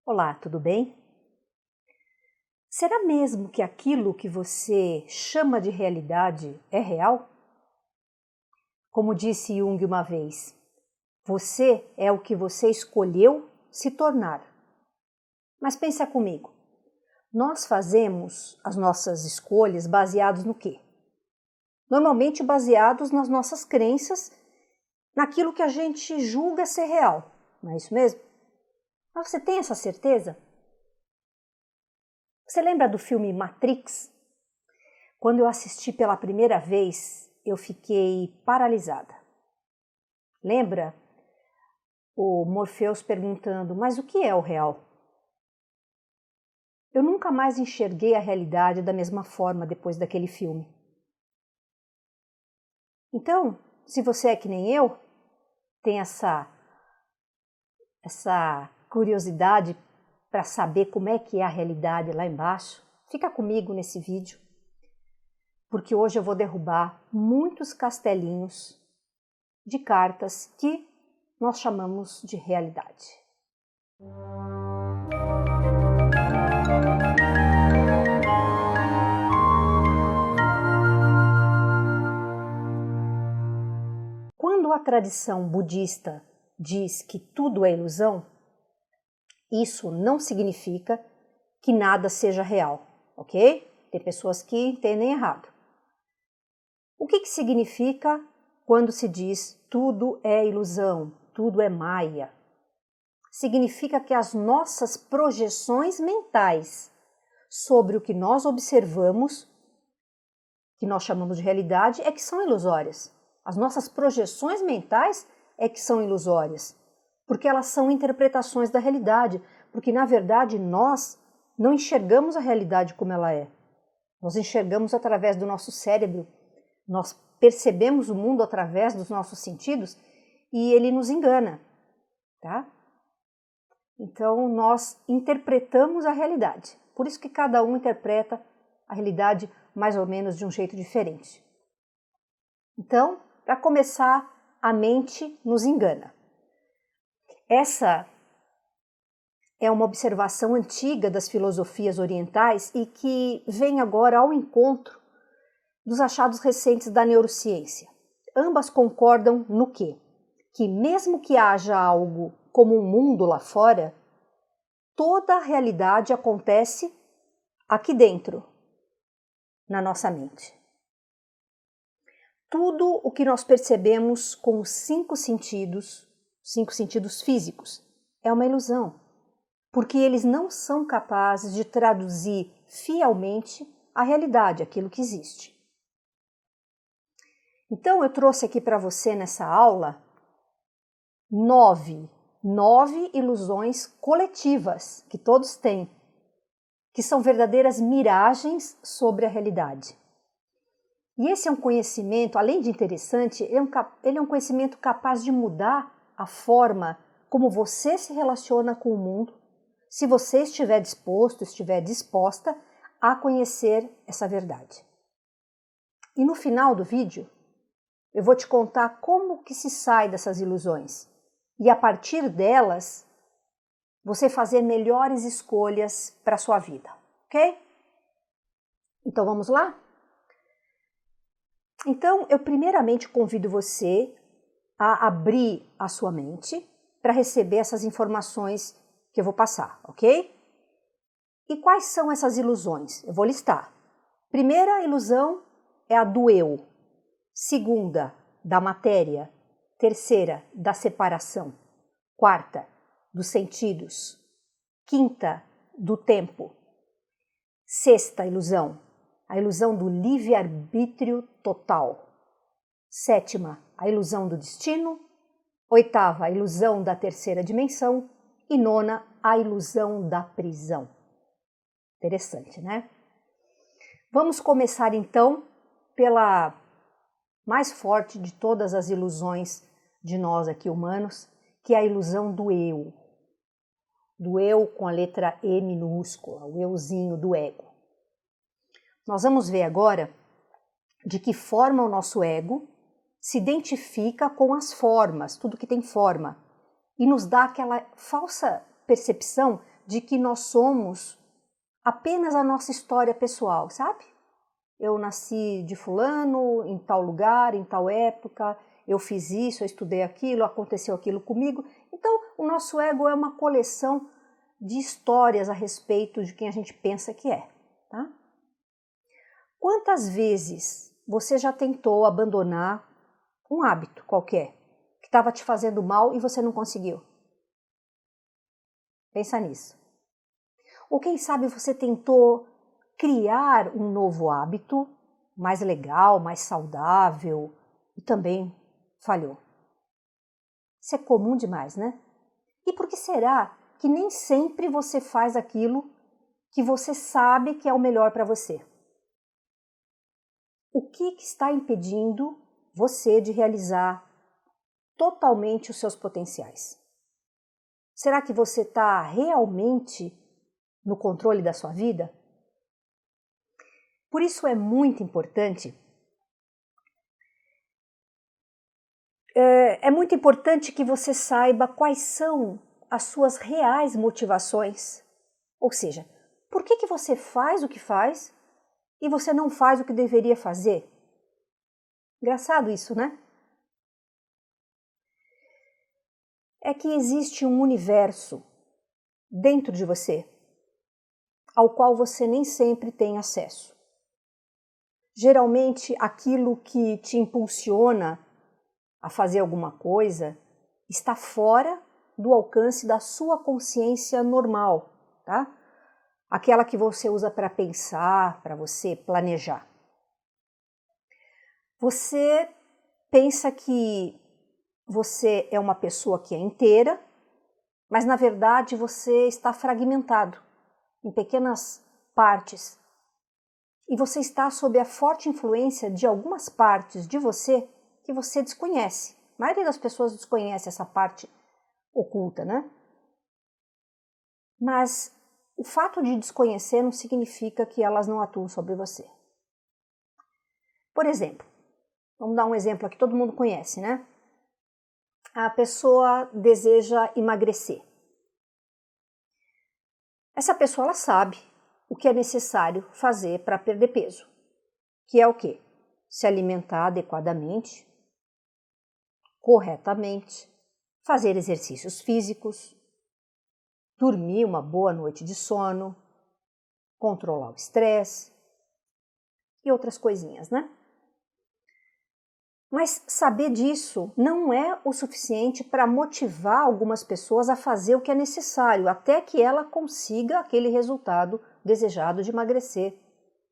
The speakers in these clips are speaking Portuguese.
Olá, tudo bem? Será mesmo que aquilo que você chama de realidade é real? Como disse Jung uma vez, você é o que você escolheu se tornar. Mas pensa comigo, nós fazemos as nossas escolhas baseados no quê? Normalmente baseados nas nossas crenças, naquilo que a gente julga ser real, não é isso mesmo? Mas você tem essa certeza? Você lembra do filme Matrix? Quando eu assisti pela primeira vez, eu fiquei paralisada. Lembra o Morpheus perguntando, mas o que é o real? Eu nunca mais enxerguei a realidade da mesma forma depois daquele filme. Então, se você é que nem eu, tem essa curiosidade para saber como é que é a realidade lá embaixo, fica comigo nesse vídeo, porque hoje eu vou derrubar muitos castelinhos de cartas que nós chamamos de realidade. Quando a tradição budista diz que tudo é ilusão, isso não significa que nada seja real, ok? Tem pessoas que entendem errado. O que significa quando se diz tudo é ilusão, tudo é maia? Significa que as nossas projeções mentais sobre o que nós observamos, que nós chamamos de realidade, é que são ilusórias. As nossas projeções mentais é que são ilusórias, porque elas são interpretações da realidade, porque na verdade nós não enxergamos a realidade como ela é. Nós enxergamos através do nosso cérebro, nós percebemos o mundo através dos nossos sentidos e ele nos engana, tá? Então nós interpretamos a realidade, por isso que cada um interpreta a realidade mais ou menos de um jeito diferente. Então, para começar, a mente nos engana. Essa é uma observação antiga das filosofias orientais e que vem agora ao encontro dos achados recentes da neurociência. Ambas concordam no quê? Que mesmo que haja algo como um mundo lá fora, toda a realidade acontece aqui dentro, na nossa mente. Tudo o que nós percebemos com os cinco sentidos físicos, é uma ilusão, porque eles não são capazes de traduzir fielmente a realidade, aquilo que existe. Então eu trouxe aqui para você nessa aula nove ilusões coletivas que todos têm, que são verdadeiras miragens sobre a realidade. E esse é um conhecimento, além de interessante, ele é um conhecimento capaz de mudar a forma como você se relaciona com o mundo, se você estiver disposto, estiver disposta a conhecer essa verdade. E no final do vídeo, eu vou te contar como que se sai dessas ilusões e a partir delas você fazer melhores escolhas para a sua vida, ok? Então vamos lá? Então eu primeiramente convido você a abrir a sua mente para receber essas informações que eu vou passar, ok? E quais são essas ilusões? Eu vou listar. Primeira ilusão é a do eu. Segunda, da matéria. Terceira, da separação. Quarta, dos sentidos. Quinta, do tempo. Sexta ilusão, a ilusão do livre-arbítrio total. Sétima, a ilusão do destino. Oitava, a ilusão da terceira dimensão. E nona, a ilusão da prisão. Interessante, né? Vamos começar então pela mais forte de todas as ilusões de nós aqui humanos, que é a ilusão do eu. Do eu com a letra E minúscula, o euzinho do ego. Nós vamos ver agora de que forma o nosso ego se identifica com as formas, tudo que tem forma, e nos dá aquela falsa percepção de que nós somos apenas a nossa história pessoal, sabe? Eu nasci de fulano, em tal lugar, em tal época, eu fiz isso, eu estudei aquilo, aconteceu aquilo comigo. Então, o nosso ego é uma coleção de histórias a respeito de quem a gente pensa que é, tá? Quantas vezes você já tentou abandonar um hábito qualquer que estava te fazendo mal e você não conseguiu? Pensa nisso. Ou quem sabe você tentou criar um novo hábito mais legal, mais saudável e também falhou. Isso é comum demais, né? E por que será que nem sempre você faz aquilo que você sabe que é o melhor para você? O que está impedindo você de realizar totalmente os seus potenciais? Será que você está realmente no controle da sua vida? Por isso é muito importante que você saiba quais são as suas reais motivações. Ou seja, por que você faz o que faz e você não faz o que deveria fazer? Engraçado isso, né? É que existe um universo dentro de você ao qual você nem sempre tem acesso. Geralmente, aquilo que te impulsiona a fazer alguma coisa está fora do alcance da sua consciência normal, tá? Aquela que você usa para pensar, para você planejar. Você pensa que você é uma pessoa que é inteira, mas na verdade você está fragmentado em pequenas partes. E você está sob a forte influência de algumas partes de você que você desconhece. A maioria das pessoas desconhece essa parte oculta, né? Mas o fato de desconhecer não significa que elas não atuam sobre você. Por exemplo, vamos dar um exemplo aqui que todo mundo conhece, né? A pessoa deseja emagrecer. Essa pessoa ela sabe o que é necessário fazer para perder peso, que é o quê? Se alimentar adequadamente, corretamente, fazer exercícios físicos, dormir uma boa noite de sono, controlar o estresse e outras coisinhas, né? Mas saber disso não é o suficiente para motivar algumas pessoas a fazer o que é necessário, até que ela consiga aquele resultado desejado de emagrecer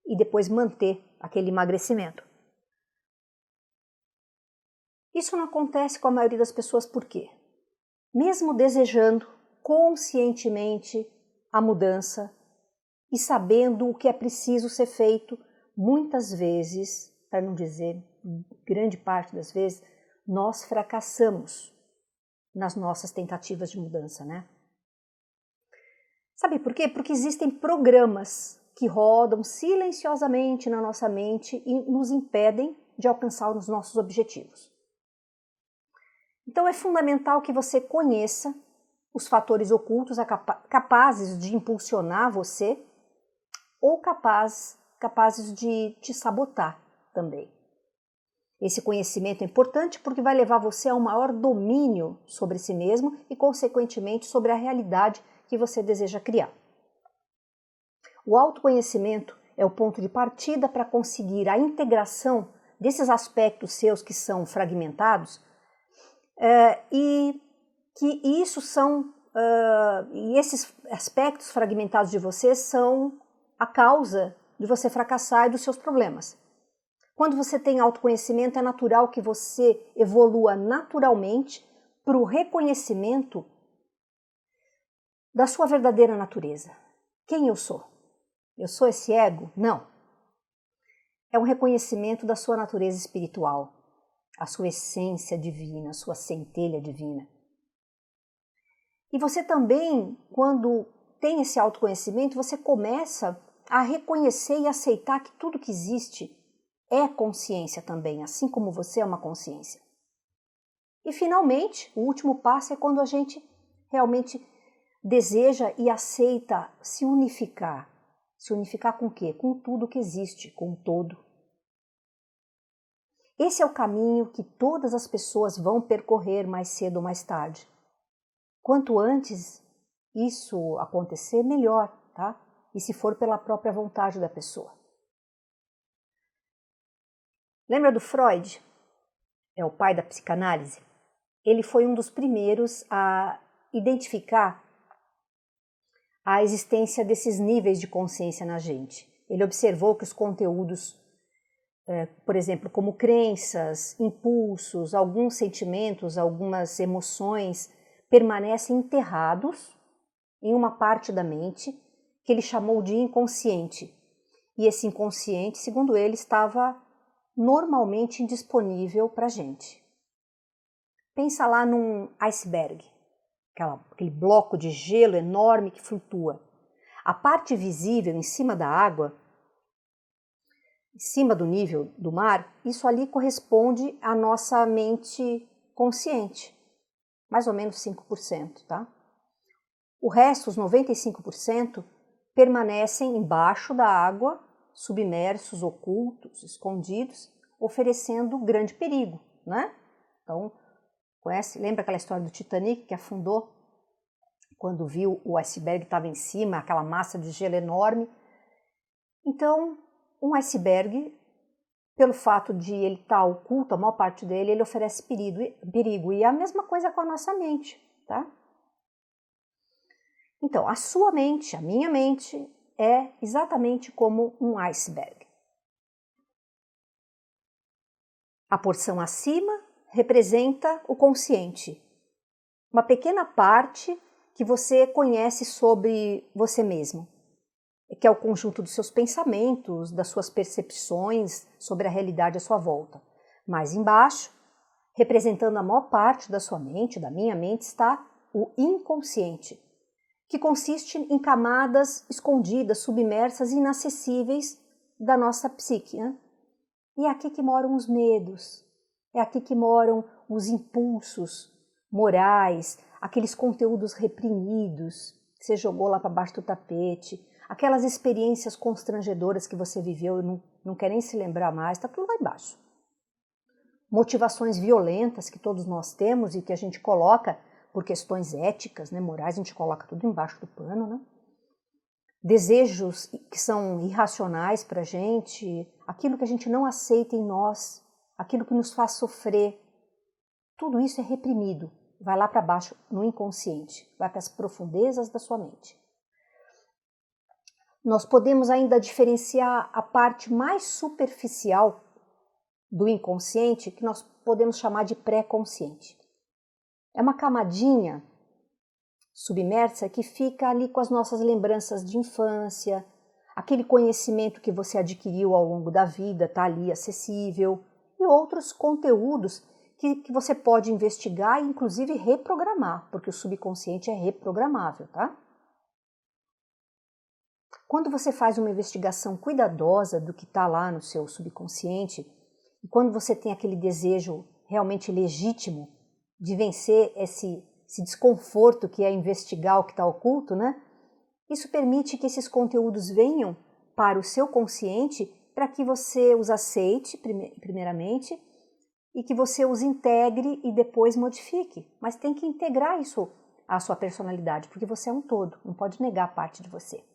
e depois manter aquele emagrecimento. Isso não acontece com a maioria das pessoas por quê? Mesmo desejando conscientemente a mudança e sabendo o que é preciso ser feito, muitas vezes, para não dizer grande parte das vezes, nós fracassamos nas nossas tentativas de mudança, né? Sabe por quê? Porque existem programas que rodam silenciosamente na nossa mente e nos impedem de alcançar os nossos objetivos. Então é fundamental que você conheça os fatores ocultos capazes de impulsionar você ou capazes de te sabotar também. Esse conhecimento é importante porque vai levar você a um maior domínio sobre si mesmo e, consequentemente, sobre a realidade que você deseja criar. O autoconhecimento é o ponto de partida para conseguir a integração desses aspectos seus que são fragmentados e esses aspectos fragmentados de você são a causa de você fracassar e dos seus problemas. Quando você tem autoconhecimento, é natural que você evolua naturalmente para o reconhecimento da sua verdadeira natureza. Quem eu sou? Eu sou esse ego? Não. É um reconhecimento da sua natureza espiritual, a sua essência divina, a sua centelha divina. E você também, quando tem esse autoconhecimento, você começa a reconhecer e aceitar que tudo que existe é consciência também, assim como você é uma consciência. E finalmente, o último passo é quando a gente realmente deseja e aceita se unificar. Se unificar com o quê? Com tudo que existe, com o todo. Esse é o caminho que todas as pessoas vão percorrer mais cedo ou mais tarde. Quanto antes isso acontecer, melhor, tá? E se for pela própria vontade da pessoa. Lembra do Freud? É o pai da psicanálise. Ele foi um dos primeiros a identificar a existência desses níveis de consciência na gente. Ele observou que os conteúdos, por exemplo, como crenças, impulsos, alguns sentimentos, algumas emoções, permanecem enterrados em uma parte da mente que ele chamou de inconsciente. E esse inconsciente, segundo ele, estava normalmente indisponível para a gente. Pensa lá num iceberg, aquele bloco de gelo enorme que flutua. A parte visível em cima da água, em cima do nível do mar, isso ali corresponde à nossa mente consciente, mais ou menos 5%, tá? O resto, os 95%, permanecem embaixo da água, submersos, ocultos, escondidos, oferecendo grande perigo, né? Então, lembra aquela história do Titanic que afundou? Quando viu o iceberg estava em cima, aquela massa de gelo enorme. Então, um iceberg, pelo fato de ele estar oculto, a maior parte dele, ele oferece perigo. E é a mesma coisa com a nossa mente, tá? Então, a sua mente, a minha mente, é exatamente como um iceberg. A porção acima representa o consciente, uma pequena parte que você conhece sobre você mesmo, que é o conjunto dos seus pensamentos, das suas percepções sobre a realidade à sua volta. Mais embaixo, representando a maior parte da sua mente, da minha mente, está o inconsciente, que consiste em camadas escondidas, submersas e inacessíveis da nossa psique, né? E é aqui que moram os medos, é aqui que moram os impulsos morais, aqueles conteúdos reprimidos que você jogou lá para baixo do tapete, aquelas experiências constrangedoras que você viveu e não quer nem se lembrar mais, está tudo lá embaixo. Motivações violentas que todos nós temos e que a gente coloca por questões éticas, né, morais, a gente coloca tudo embaixo do pano, né? Desejos que são irracionais para a gente, aquilo que a gente não aceita em nós, aquilo que nos faz sofrer, tudo isso é reprimido, vai lá para baixo no inconsciente, vai para as profundezas da sua mente. Nós podemos ainda diferenciar a parte mais superficial do inconsciente, que nós podemos chamar de pré-consciente. É uma camadinha submersa que fica ali com as nossas lembranças de infância, aquele conhecimento que você adquiriu ao longo da vida está ali acessível, e outros conteúdos que você pode investigar e inclusive reprogramar, porque o subconsciente é reprogramável, tá? Quando você faz uma investigação cuidadosa do que está lá no seu subconsciente, e quando você tem aquele desejo realmente legítimo de vencer esse desconforto que é investigar o que está oculto, né? Isso permite que esses conteúdos venham para o seu consciente para que você os aceite, primeiramente, e que você os integre e depois modifique. Mas tem que integrar isso à sua personalidade, porque você é um todo, não pode negar parte de você.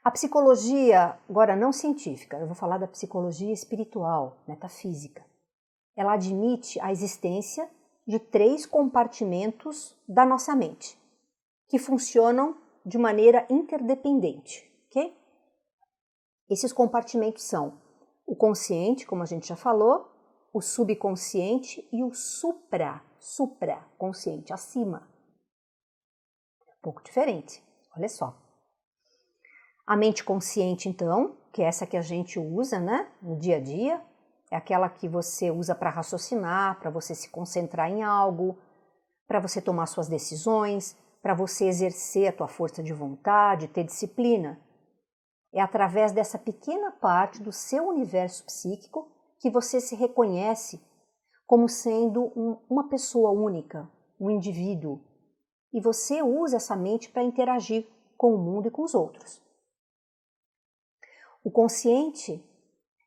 A psicologia, agora não científica, eu vou falar da psicologia espiritual, metafísica. Ela admite a existência de 3 compartimentos da nossa mente, que funcionam de maneira interdependente, ok? Esses compartimentos são o consciente, como a gente já falou, o subconsciente e o supraconsciente, acima. Um pouco diferente, olha só. A mente consciente, então, que é essa que a gente usa, né, no dia a dia, é aquela que você usa para raciocinar, para você se concentrar em algo, para você tomar suas decisões, para você exercer a tua força de vontade, ter disciplina. É através dessa pequena parte do seu universo psíquico que você se reconhece como sendo uma pessoa única, um indivíduo, e você usa essa mente para interagir com o mundo e com os outros. O consciente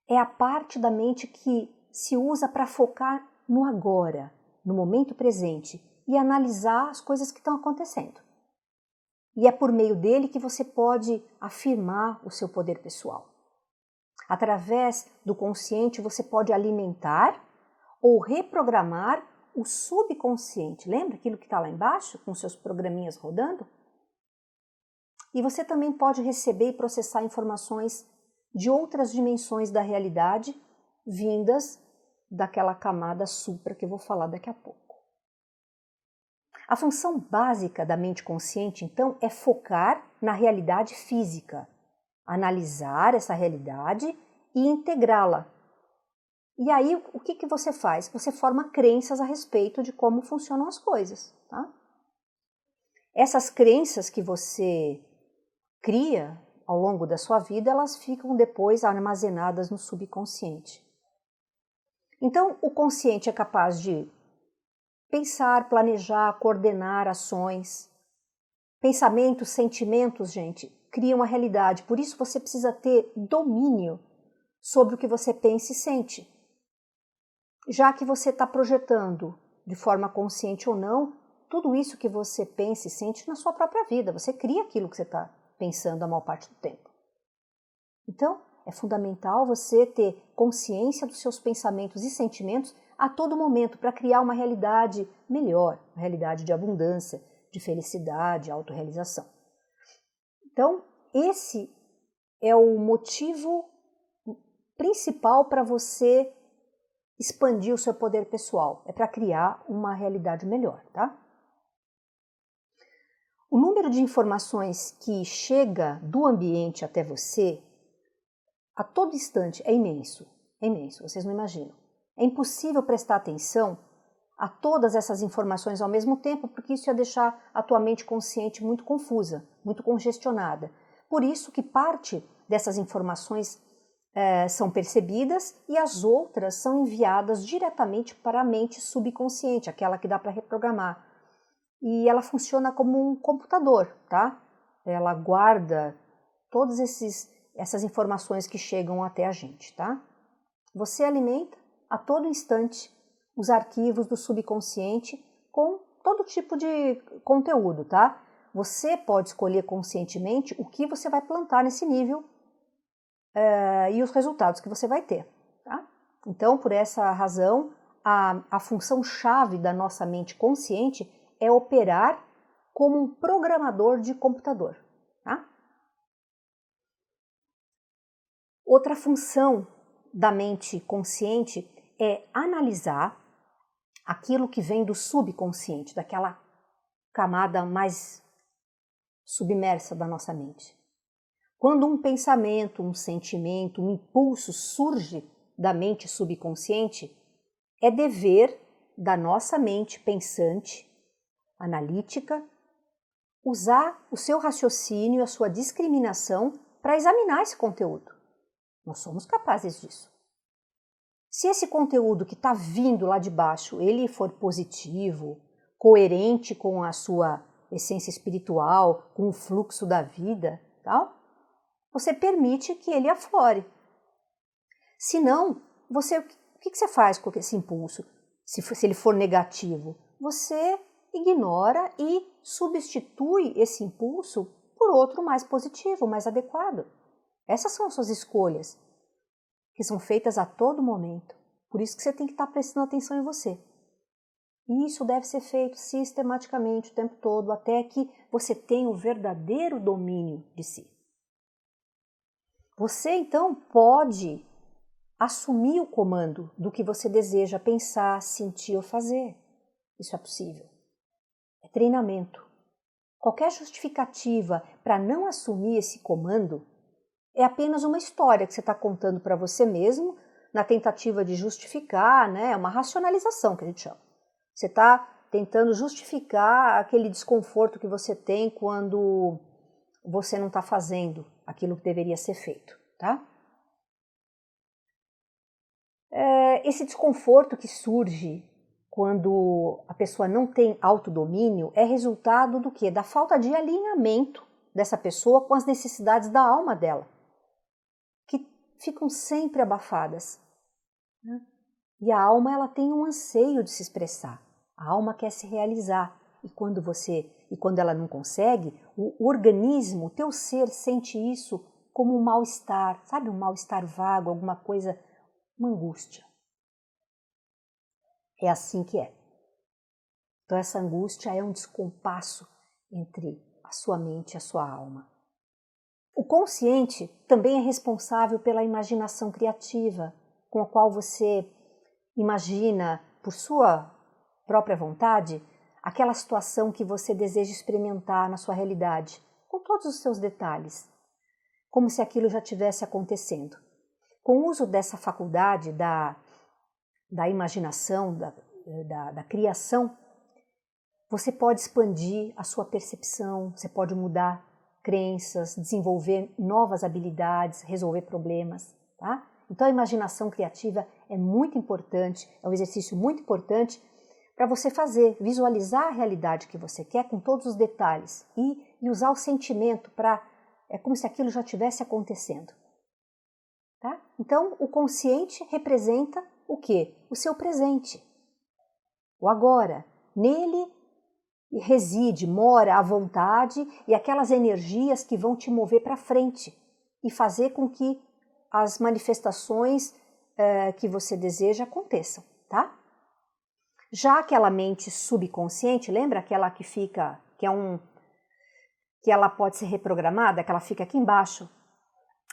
é a parte da mente que se usa para focar no agora, no momento presente e analisar as coisas que estão acontecendo. E é por meio dele que você pode afirmar o seu poder pessoal. Através do consciente você pode alimentar ou reprogramar o subconsciente. Lembra aquilo que está lá embaixo, com seus programinhas rodando? E você também pode receber e processar informações de outras dimensões da realidade vindas daquela camada supra que eu vou falar daqui a pouco. A função básica da mente consciente, então, é focar na realidade física, analisar essa realidade e integrá-la. E aí, o que você faz? Você forma crenças a respeito de como funcionam as coisas. Tá? Essas crenças que você cria ao longo da sua vida, elas ficam depois armazenadas no subconsciente. Então, o consciente é capaz de pensar, planejar, coordenar ações. Pensamentos, sentimentos, gente, criam a realidade. Por isso você precisa ter domínio sobre o que você pensa e sente. Já que você está projetando, de forma consciente ou não, tudo isso que você pensa e sente na sua própria vida. Você cria aquilo que você está pensando a maior parte do tempo. Então, é fundamental você ter consciência dos seus pensamentos e sentimentos a todo momento para criar uma realidade melhor, uma realidade de abundância, de felicidade, autorrealização. Então, esse é o motivo principal para você expandir o seu poder pessoal, é para criar uma realidade melhor, tá? O número de informações que chega do ambiente até você a todo instante é imenso, vocês não imaginam. É impossível prestar atenção a todas essas informações ao mesmo tempo, porque isso ia deixar a tua mente consciente muito confusa, muito congestionada. Por isso que parte dessas informações são percebidas e as outras são enviadas diretamente para a mente subconsciente, aquela que dá para reprogramar. E ela funciona como um computador, tá? Ela guarda todas essas informações que chegam até a gente, tá? Você alimenta a todo instante os arquivos do subconsciente com todo tipo de conteúdo, tá? Você pode escolher conscientemente o que você vai plantar nesse nível e os resultados que você vai ter, tá? Então, por essa razão, a função-chave da nossa mente consciente é operar como um programador de computador, tá? Outra função da mente consciente é analisar aquilo que vem do subconsciente, daquela camada mais submersa da nossa mente. Quando um pensamento, um sentimento, um impulso surge da mente subconsciente, é dever da nossa mente pensante, analítica, usar o seu raciocínio, a sua discriminação para examinar esse conteúdo. Nós somos capazes disso. Se esse conteúdo que está vindo lá de baixo, ele for positivo, coerente com a sua essência espiritual, com o fluxo da vida, tal, você permite que ele aflore. Se não, o que você faz com esse impulso? Se ele for negativo, você ignora e substitui esse impulso por outro mais positivo, mais adequado. Essas são as suas escolhas, que são feitas a todo momento. Por isso que você tem que estar prestando atenção em você. E isso deve ser feito sistematicamente o tempo todo, até que você tenha o verdadeiro domínio de si. Você, então, pode assumir o comando do que você deseja pensar, sentir ou fazer. Isso é possível. É treinamento. Qualquer justificativa para não assumir esse comando é apenas uma história que você está contando para você mesmo, na tentativa de justificar, né? É uma racionalização que a gente chama. Você está tentando justificar aquele desconforto que você tem quando você não está fazendo aquilo que deveria ser feito, tá? Esse desconforto que surge quando a pessoa não tem autodomínio, é resultado do quê? Da falta de alinhamento dessa pessoa com as necessidades da alma dela, que ficam sempre abafadas, né? E a alma, ela tem um anseio de se expressar. A alma quer se realizar. E quando ela não consegue, o organismo, o teu ser sente isso como um mal-estar, sabe? Um mal-estar vago, alguma coisa, uma angústia. É assim que é. Então essa angústia é um descompasso entre a sua mente e a sua alma. O consciente também é responsável pela imaginação criativa, com a qual você imagina, por sua própria vontade, aquela situação que você deseja experimentar na sua realidade, com todos os seus detalhes, como se aquilo já estivesse acontecendo. Com o uso dessa faculdade da imaginação, da criação, você pode expandir a sua percepção, você pode mudar crenças, desenvolver novas habilidades, resolver problemas, tá? Então a imaginação criativa é muito importante, é um exercício muito importante para você fazer, visualizar a realidade que você quer com todos os detalhes e usar o sentimento para, é como se aquilo já estivesse acontecendo. Tá? Então o consciente representa o quê? O seu presente, o agora. Nele reside, mora a vontade e aquelas energias que vão te mover para frente e fazer com que as manifestações que você deseja aconteçam, tá? Já aquela mente subconsciente, lembra aquela que fica, que ela pode ser reprogramada, que ela fica aqui embaixo,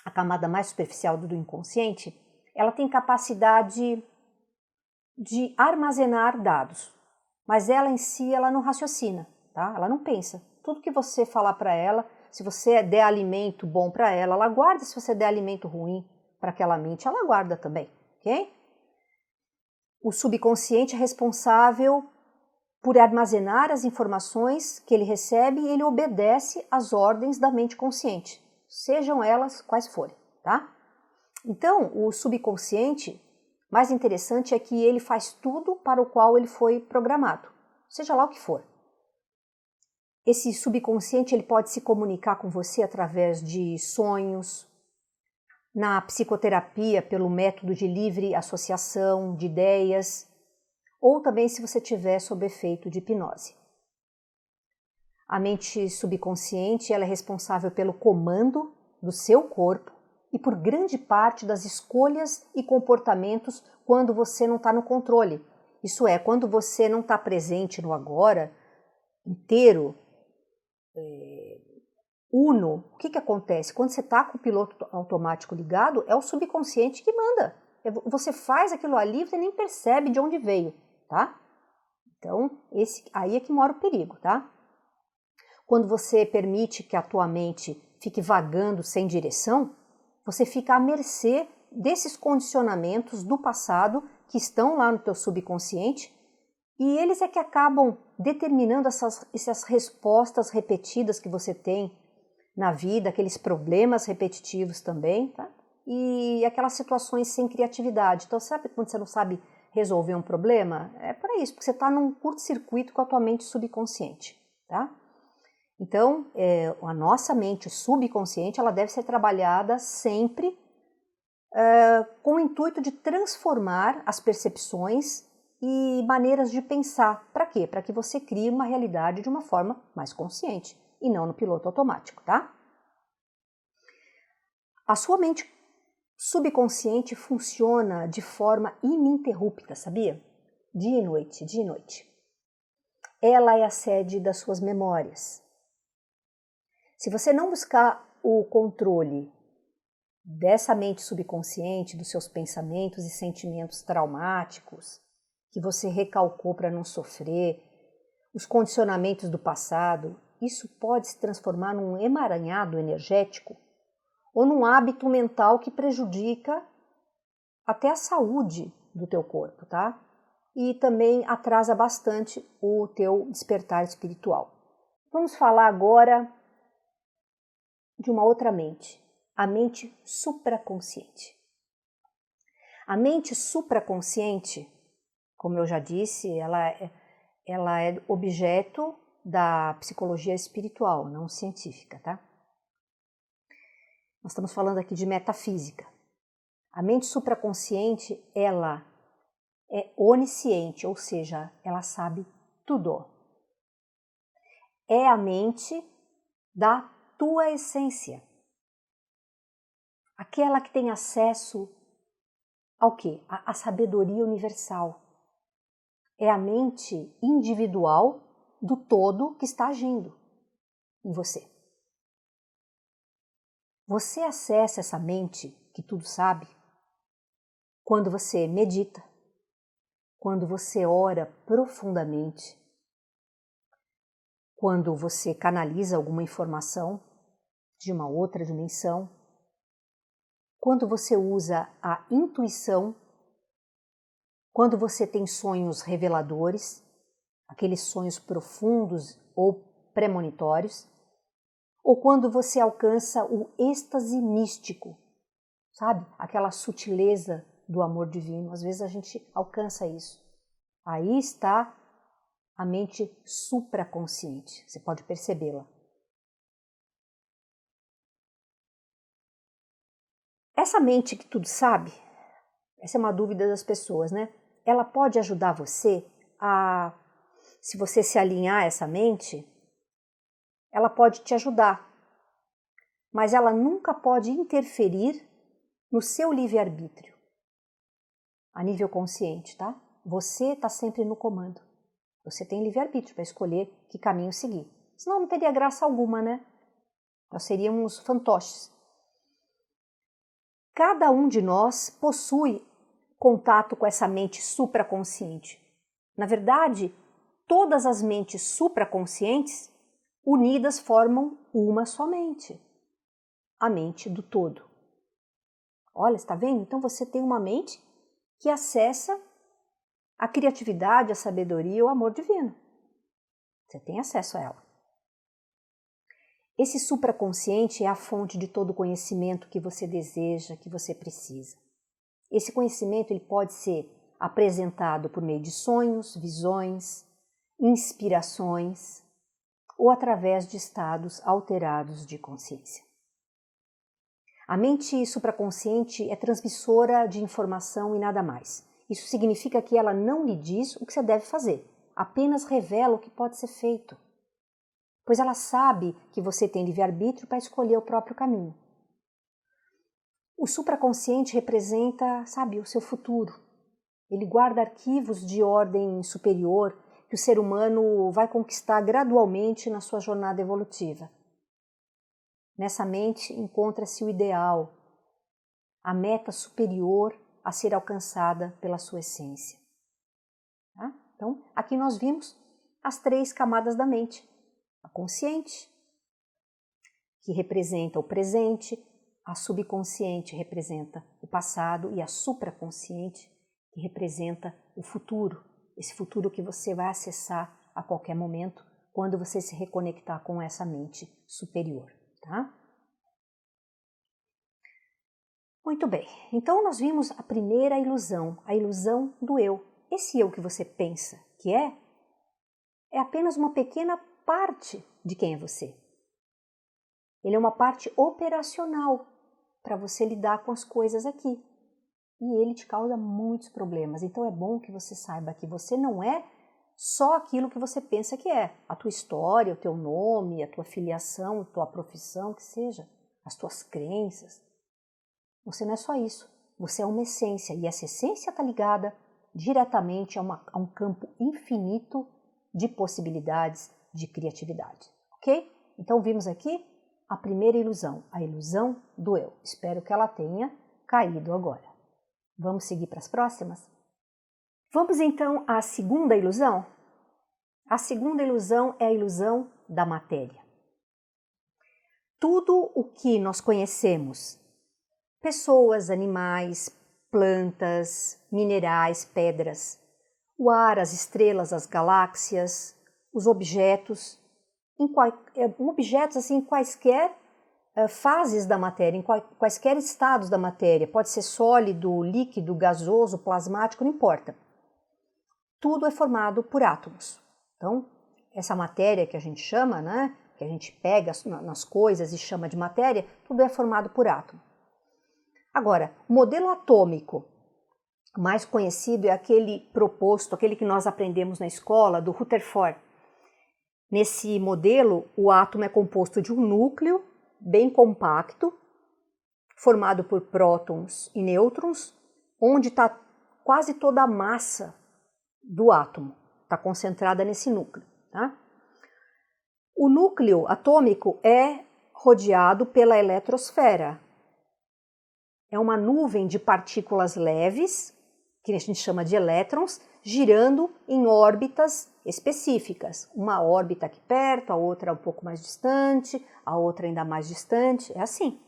a camada mais superficial do inconsciente, ela tem capacidade de armazenar dados, mas ela em si, ela não raciocina, tá? Ela não pensa. Tudo que você falar para ela, se você der alimento bom para ela guarda, se você der alimento ruim para aquela mente, ela guarda também, ok? O subconsciente é responsável por armazenar as informações que ele recebe e ele obedece às ordens da mente consciente, sejam elas quais forem, tá? Então, o subconsciente, mais interessante é que ele faz tudo para o qual ele foi programado, seja lá o que for. Esse subconsciente ele pode se comunicar com você através de sonhos, na psicoterapia pelo método de livre associação de ideias, ou também se você estiver sob efeito de hipnose. A mente subconsciente ela é responsável pelo comando do seu corpo e por grande parte das escolhas e comportamentos quando você não está no controle. Isso é, quando você não está presente no agora, inteiro, uno, o que acontece? Quando você está com o piloto automático ligado, é o subconsciente que manda. Você faz aquilo ali e você nem percebe de onde veio, tá? Então, aí é que mora o perigo, tá? Quando você permite que a tua mente fique vagando sem direção, você fica à mercê desses condicionamentos do passado que estão lá no teu subconsciente e eles é que acabam determinando essas respostas repetidas que você tem na vida, aqueles problemas repetitivos também, tá? E aquelas situações sem criatividade. Então, sabe quando você não sabe resolver um problema? É para isso, porque você está num curto-circuito com a tua mente subconsciente, tá? Então, a nossa mente subconsciente, ela deve ser trabalhada sempre com o intuito de transformar as percepções e maneiras de pensar. Para quê? Para que você crie uma realidade de uma forma mais consciente e não no piloto automático, tá? A sua mente subconsciente funciona de forma ininterrupta, sabia? Dia e noite, dia e noite. Ela é a sede das suas memórias. Se você não buscar o controle dessa mente subconsciente, dos seus pensamentos e sentimentos traumáticos, que você recalcou para não sofrer, os condicionamentos do passado, isso pode se transformar num emaranhado energético ou num hábito mental que prejudica até a saúde do teu corpo, tá? E também atrasa bastante o teu despertar espiritual. Vamos falar agora de uma outra mente, a mente supraconsciente. A mente supraconsciente, como eu já disse, ela é objeto da psicologia espiritual, não científica, tá? Nós estamos falando aqui de metafísica. A mente supraconsciente, ela é onisciente, ou seja, ela sabe tudo. É a mente da tua essência. Aquela que tem acesso ao quê? A sabedoria universal. É a mente individual do todo que está agindo em você. Você acessa essa mente que tudo sabe quando você medita, quando você ora profundamente, quando você canaliza alguma informação de uma outra dimensão, quando você usa a intuição, quando você tem sonhos reveladores, aqueles sonhos profundos ou premonitórios, ou quando você alcança o êxtase místico, sabe? Aquela sutileza do amor divino. Às vezes a gente alcança isso. Aí está a mente supraconsciente. Você pode percebê-la. Essa mente que tudo sabe, essa é uma dúvida das pessoas, né? Ela pode ajudar você a, se você se alinhar a essa mente, ela pode te ajudar, mas ela nunca pode interferir no seu livre-arbítrio, a nível consciente, tá? Você está sempre no comando. Você tem livre-arbítrio para escolher que caminho seguir. Senão não teria graça alguma, né? Nós seríamos fantoches. Cada um de nós possui contato com essa mente supraconsciente. Na verdade, todas as mentes supraconscientes unidas formam uma só mente, a mente do todo. Olha, está vendo? Então você tem uma mente que acessa a criatividade, a sabedoria e o amor divino. Você tem acesso a ela. Esse supraconsciente é a fonte de todo o conhecimento que você deseja, que você precisa. Esse conhecimento ele pode ser apresentado por meio de sonhos, visões, inspirações ou através de estados alterados de consciência. A mente supraconsciente é transmissora de informação e nada mais. Isso significa que ela não lhe diz o que você deve fazer, apenas revela o que pode ser feito, pois ela sabe que você tem livre-arbítrio para escolher o próprio caminho. O supraconsciente representa, sabe, o seu futuro. Ele guarda arquivos de ordem superior que o ser humano vai conquistar gradualmente na sua jornada evolutiva. Nessa mente encontra-se o ideal, a meta superior a ser alcançada pela sua essência. Tá? Então, aqui nós vimos as 3 camadas da mente. A consciente, que representa o presente, a subconsciente representa o passado e a supraconsciente, que representa o futuro, esse futuro que você vai acessar a qualquer momento quando você se reconectar com essa mente superior. Tá? Muito bem, então nós vimos a primeira ilusão, a ilusão do eu. Esse eu que você pensa que é apenas uma pequena parte de quem é você. Ele é uma parte operacional para você lidar com as coisas aqui. E ele te causa muitos problemas. Então é bom que você saiba que você não é só aquilo que você pensa que é. A tua história, o teu nome, a tua filiação, a tua profissão, que seja, as tuas crenças. Você não é só isso. Você é uma essência e essa essência está ligada diretamente a um campo infinito de possibilidades de criatividade. Ok? Então vimos aqui a primeira ilusão, a ilusão do eu. Espero que ela tenha caído agora. Vamos seguir para as próximas? Vamos então à segunda ilusão? A segunda ilusão é a ilusão da matéria. Tudo o que nós conhecemos, pessoas, animais, plantas, minerais, pedras, o ar, as estrelas, as galáxias, os objetos, objetos assim, em quaisquer fases da matéria, em quaisquer estados da matéria, pode ser sólido, líquido, gasoso, plasmático, não importa. tudo é formado por átomos. Então, essa matéria que a gente chama, né, que a gente pega nas coisas e chama de matéria, tudo é formado por átomo. Agora, o modelo atômico mais conhecido é aquele proposto, aquele que nós aprendemos na escola, do Rutherford. Nesse modelo, o átomo é composto de um núcleo bem compacto, formado por prótons e nêutrons, onde está quase toda a massa do átomo, está concentrada nesse núcleo. Tá? O núcleo atômico é rodeado pela eletrosfera. É uma nuvem de partículas leves, que a gente chama de elétrons, girando em órbitas específicas. Uma órbita aqui perto, a outra um pouco mais distante, a outra ainda mais distante. É assim.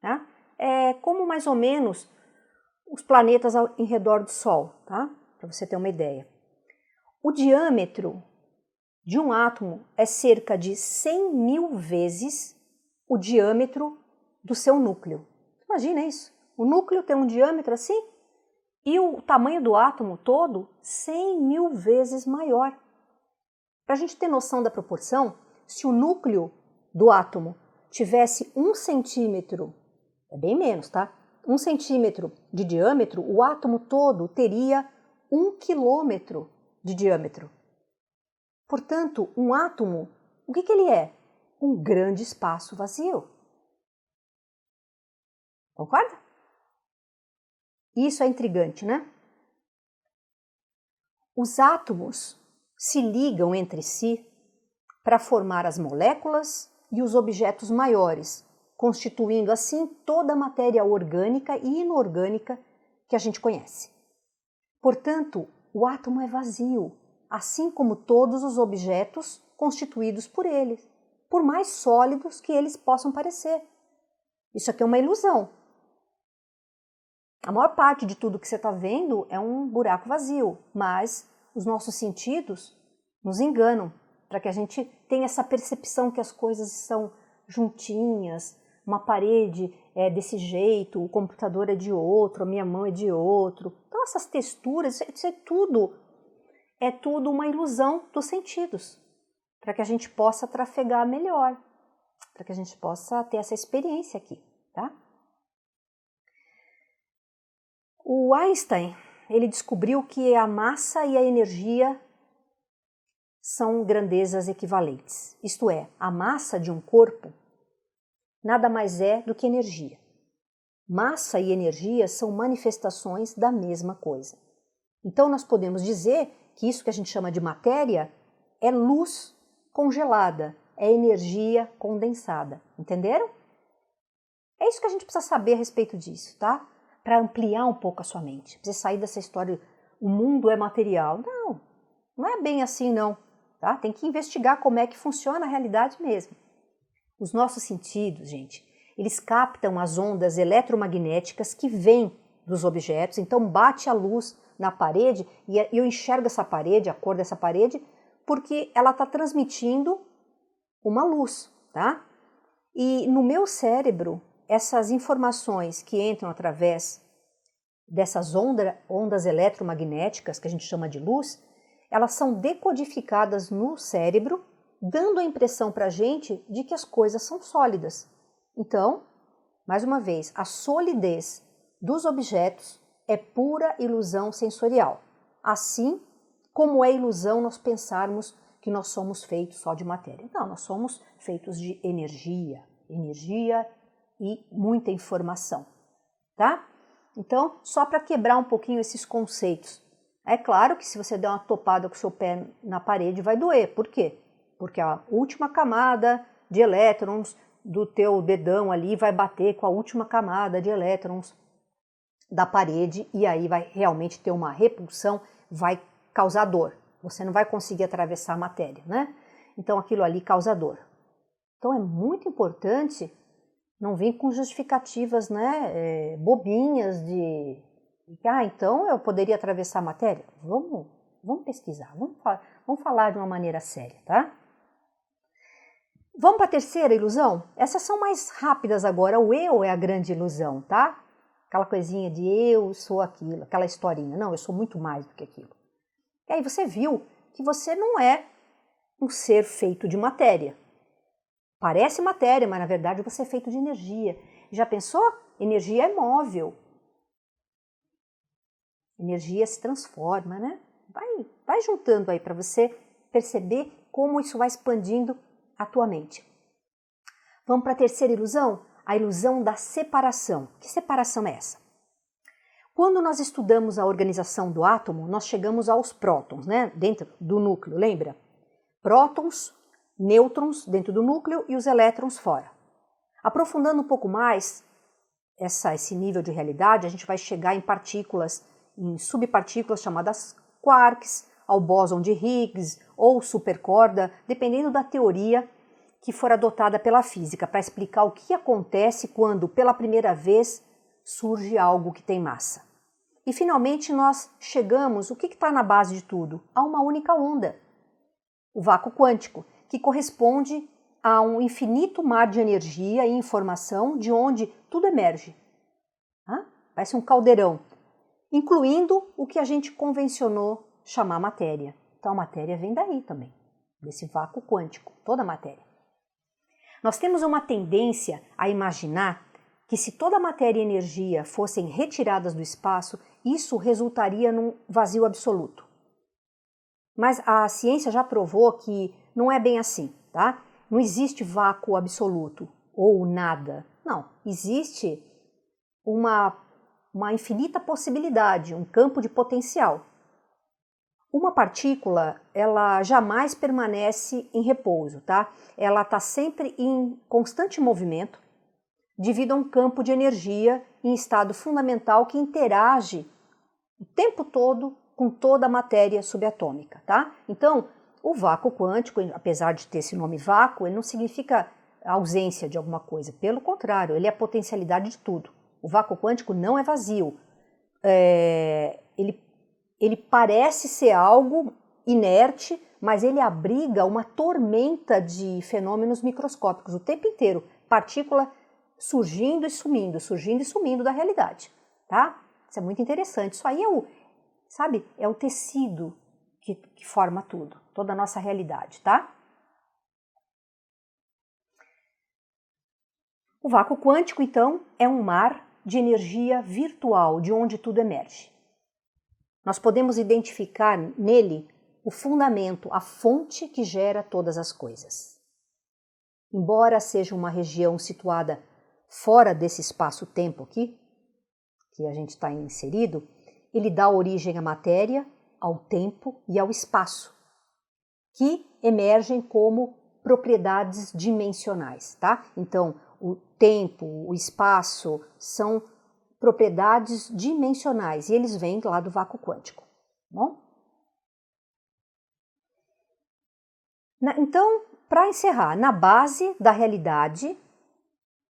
Tá? É como mais ou menos os planetas em redor do Sol, tá? Para você ter uma ideia. O diâmetro de um átomo é cerca de 100 mil vezes o diâmetro do seu núcleo. Imagina isso. O núcleo tem um diâmetro assim e o tamanho do átomo todo 100 mil vezes maior. Para a gente ter noção da proporção, se o núcleo do átomo tivesse 1 centímetro, é bem menos, tá? 1 centímetro de diâmetro, o átomo todo teria 1 quilômetro de diâmetro. Portanto, um átomo, o que ele é? Um grande espaço vazio. Concorda? Isso é intrigante, né? Os átomos se ligam entre si para formar as moléculas e os objetos maiores, constituindo assim toda a matéria orgânica e inorgânica que a gente conhece. Portanto, o átomo é vazio, assim como todos os objetos constituídos por ele, por mais sólidos que eles possam parecer. Isso aqui é uma ilusão. A maior parte de tudo que você está vendo é um buraco vazio, mas os nossos sentidos nos enganam para que a gente tenha essa percepção que as coisas são juntinhas, uma parede é desse jeito, o computador é de outro, a minha mão é de outro. Então essas texturas, isso é tudo uma ilusão dos sentidos, para que a gente possa trafegar melhor, para que a gente possa ter essa experiência aqui, tá? O Einstein, ele descobriu que a massa e a energia são grandezas equivalentes. Isto é, a massa de um corpo nada mais é do que energia. Massa e energia são manifestações da mesma coisa. Então nós podemos dizer que isso que a gente chama de matéria é luz congelada, é energia condensada. Entenderam? É isso que a gente precisa saber a respeito disso, tá? Para ampliar um pouco a sua mente. Pra você sair dessa história, o mundo é material. Não é bem assim não. Tá? Tem que investigar como é que funciona a realidade mesmo. Os nossos sentidos, gente, eles captam as ondas eletromagnéticas que vêm dos objetos, então bate a luz na parede e eu enxergo essa parede, a cor dessa parede, porque ela está transmitindo uma luz, tá? E no meu cérebro, essas informações que entram através dessas ondas eletromagnéticas, que a gente chama de luz, elas são decodificadas no cérebro, dando a impressão para a gente de que as coisas são sólidas. Então, mais uma vez, a solidez dos objetos é pura ilusão sensorial. Assim como é ilusão nós pensarmos que nós somos feitos só de matéria. Não, nós somos feitos de energia e muita informação, tá? Então, só para quebrar um pouquinho esses conceitos. É claro que se você der uma topada com o seu pé na parede vai doer. Por quê? Porque a última camada de elétrons do teu dedão ali vai bater com a última camada de elétrons da parede e aí vai realmente ter uma repulsão, vai causar dor. Você não vai conseguir atravessar a matéria, né? Então aquilo ali causa dor. Então é muito importante não vir com justificativas, né, bobinhas de então eu poderia atravessar a matéria. Vamos pesquisar, vamos falar de uma maneira séria, tá? Vamos para a terceira ilusão? Essas são mais rápidas agora. O eu é a grande ilusão, tá? Aquela coisinha de eu sou aquilo, aquela historinha. Não, eu sou muito mais do que aquilo. E aí você viu que você não é um ser feito de matéria. Parece matéria, mas na verdade você é feito de energia. Já pensou? Energia é móvel. Energia se transforma, né? Vai juntando aí para você perceber como isso vai expandindo a tua mente. Vamos para a terceira ilusão? A ilusão da separação. Que separação é essa? Quando nós estudamos a organização do átomo, nós chegamos aos prótons, né? Dentro do núcleo, lembra? Prótons, nêutrons dentro do núcleo e os elétrons fora. Aprofundando um pouco mais esse nível de realidade, a gente vai chegar em partículas, em subpartículas chamadas quarks, ao bóson de Higgs ou supercorda, dependendo da teoria que for adotada pela física, para explicar o que acontece quando, pela primeira vez, surge algo que tem massa. E finalmente nós chegamos, o que está na base de tudo? A uma única onda, o vácuo quântico, que corresponde a um infinito mar de energia e informação de onde tudo emerge. Parece um caldeirão, incluindo o que a gente convencionou chamar matéria. Então a matéria vem daí também, desse vácuo quântico, toda a matéria. Nós temos uma tendência a imaginar que se toda a matéria e energia fossem retiradas do espaço, isso resultaria num vazio absoluto. Mas a ciência já provou que não é bem assim, tá? Não existe vácuo absoluto ou nada. Não, existe uma infinita possibilidade, um campo de potencial. Uma partícula, ela jamais permanece em repouso, tá? Ela está sempre em constante movimento devido a um campo de energia em estado fundamental que interage o tempo todo com toda a matéria subatômica, tá? Então, o vácuo quântico, apesar de ter esse nome vácuo, ele não significa a ausência de alguma coisa. Pelo contrário, ele é a potencialidade de tudo. O vácuo quântico não é vazio. Ele parece ser algo inerte, mas ele abriga uma tormenta de fenômenos microscópicos o tempo inteiro. Partícula surgindo e sumindo da realidade, tá? Isso é muito interessante. Isso aí é o tecido que forma tudo, toda a nossa realidade, tá? O vácuo quântico, então, é um mar de energia virtual, de onde tudo emerge. Nós podemos identificar nele o fundamento, a fonte que gera todas as coisas. Embora seja uma região situada fora desse espaço-tempo aqui, que a gente está inserido, ele dá origem à matéria, ao tempo e ao espaço, que emergem como propriedades dimensionais, tá? Então, o tempo, o espaço são propriedades dimensionais e eles vêm lá do vácuo quântico, bom? Então, para encerrar, na base da realidade,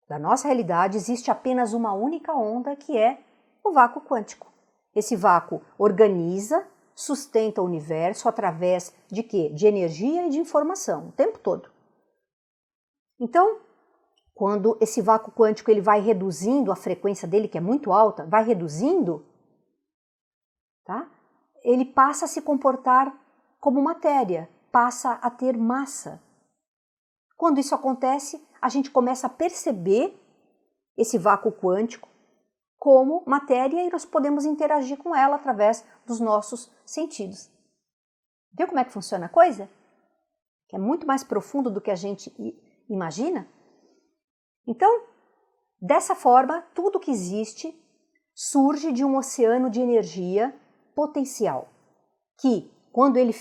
da nossa realidade, existe apenas uma única onda que é o vácuo quântico. Esse vácuo organiza, sustenta o universo através de quê? De energia e de informação, o tempo todo. Então, quando esse vácuo quântico ele vai reduzindo a frequência dele, que é muito alta, vai reduzindo, tá? Ele passa a se comportar como matéria, passa a ter massa. Quando isso acontece, a gente começa a perceber esse vácuo quântico como matéria e nós podemos interagir com ela através dos nossos sentidos. Viu como é que funciona a coisa? Que é muito mais profundo do que a gente imagina. Então, dessa forma, tudo que existe surge de um oceano de energia potencial, que, quando ele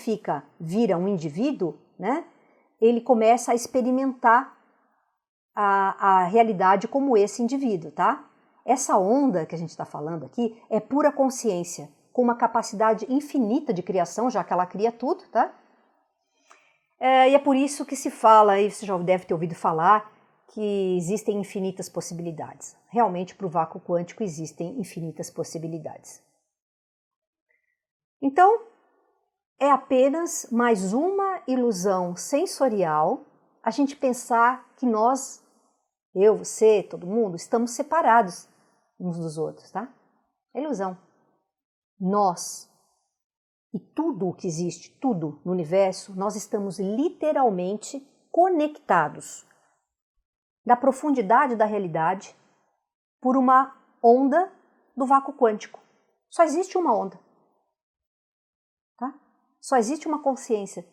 vira um indivíduo, né, ele começa a experimentar a realidade como esse indivíduo, tá? Essa onda que a gente está falando aqui é pura consciência, com uma capacidade infinita de criação, já que ela cria tudo, tá? E é por isso que se fala, e você já deve ter ouvido falar, que existem infinitas possibilidades. Realmente, para o vácuo quântico existem infinitas possibilidades. Então, é apenas mais uma ilusão sensorial a gente pensar que nós, eu, você, todo mundo, estamos separados uns dos outros, tá? É ilusão. Nós e tudo o que existe, tudo no universo, nós estamos literalmente conectados da profundidade da realidade por uma onda do vácuo quântico. Só existe uma onda. Tá? Só existe uma consciência.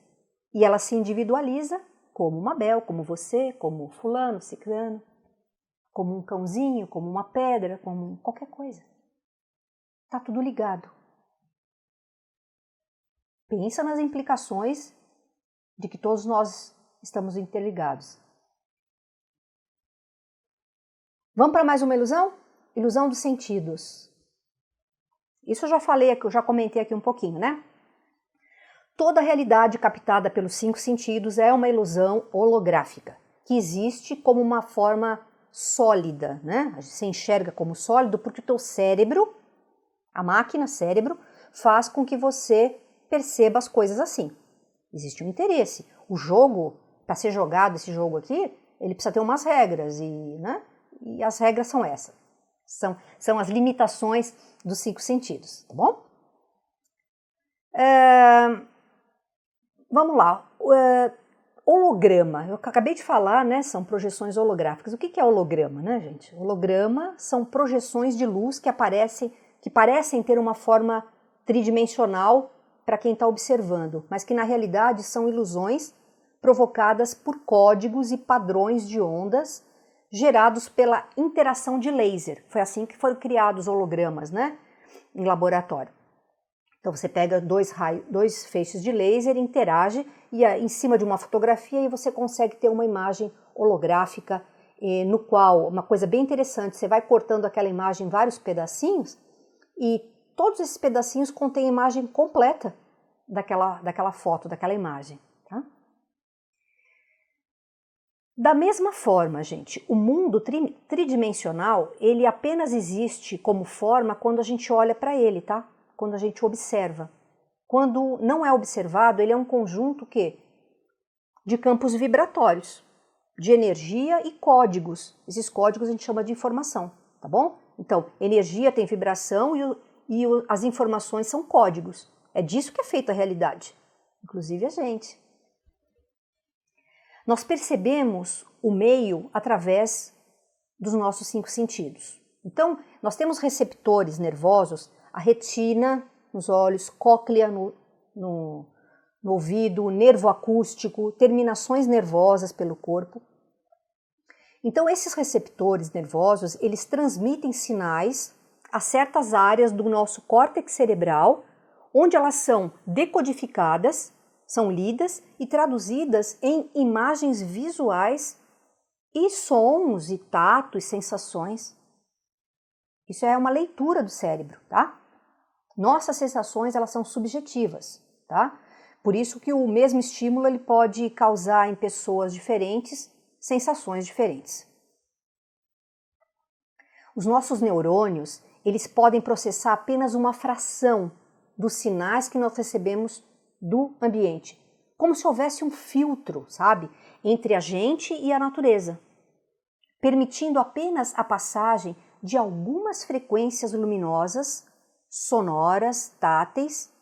E ela se individualiza como uma Bel, como você, como fulano, ciclano, como um cãozinho, como uma pedra, como qualquer coisa. Está tudo ligado. Pensa nas implicações de que todos nós estamos interligados. Vamos para mais uma ilusão? Ilusão dos sentidos. Isso eu já falei aqui, eu já comentei aqui um pouquinho, né? Toda a realidade captada pelos 5 sentidos é uma ilusão holográfica, que existe como uma forma sólida, né? A gente se enxerga como sólido porque o teu cérebro, a máquina cérebro, faz com que você perceba as coisas assim. Existe um interesse. O jogo, para ser jogado esse jogo aqui, ele precisa ter umas regras e as regras são essas. São as limitações dos 5 sentidos, tá bom? Vamos lá. Holograma. Eu acabei de falar, né? São projeções holográficas. O que é holograma, né, gente? Holograma são projeções de luz que parecem ter uma forma tridimensional para quem está observando, mas que na realidade são ilusões provocadas por códigos e padrões de ondas gerados pela interação de laser. Foi assim que foram criados hologramas, né, em laboratório. Então você pega dois feixes de laser, interage e em cima de uma fotografia e você consegue ter uma imagem holográfica no qual, uma coisa bem interessante, você vai cortando aquela imagem em vários pedacinhos e todos esses pedacinhos contêm a imagem completa daquela foto, daquela imagem. Tá? Da mesma forma, gente, o mundo tridimensional, ele apenas existe como forma quando a gente olha para ele, tá? Quando a gente observa. Quando não é observado, ele é um conjunto de campos vibratórios, de energia e códigos. Esses códigos a gente chama de informação, tá bom? Então, energia tem vibração e as informações são códigos. É disso que é feita a realidade, inclusive a gente. Nós percebemos o meio através dos nossos 5 sentidos. Então, nós temos receptores nervosos, a retina nos olhos, cóclea no ouvido, nervo acústico, terminações nervosas pelo corpo. Então, esses receptores nervosos, eles transmitem sinais a certas áreas do nosso córtex cerebral, onde elas são decodificadas, são lidas e traduzidas em imagens visuais e sons e tato e sensações. Isso é uma leitura do cérebro, tá? Nossas sensações, elas são subjetivas, tá? Por isso que o mesmo estímulo ele pode causar em pessoas diferentes sensações diferentes. Os nossos neurônios, eles podem processar apenas uma fração dos sinais que nós recebemos do ambiente, como se houvesse um filtro, sabe, entre a gente e a natureza, permitindo apenas a passagem de algumas frequências luminosas, sonoras, táteis,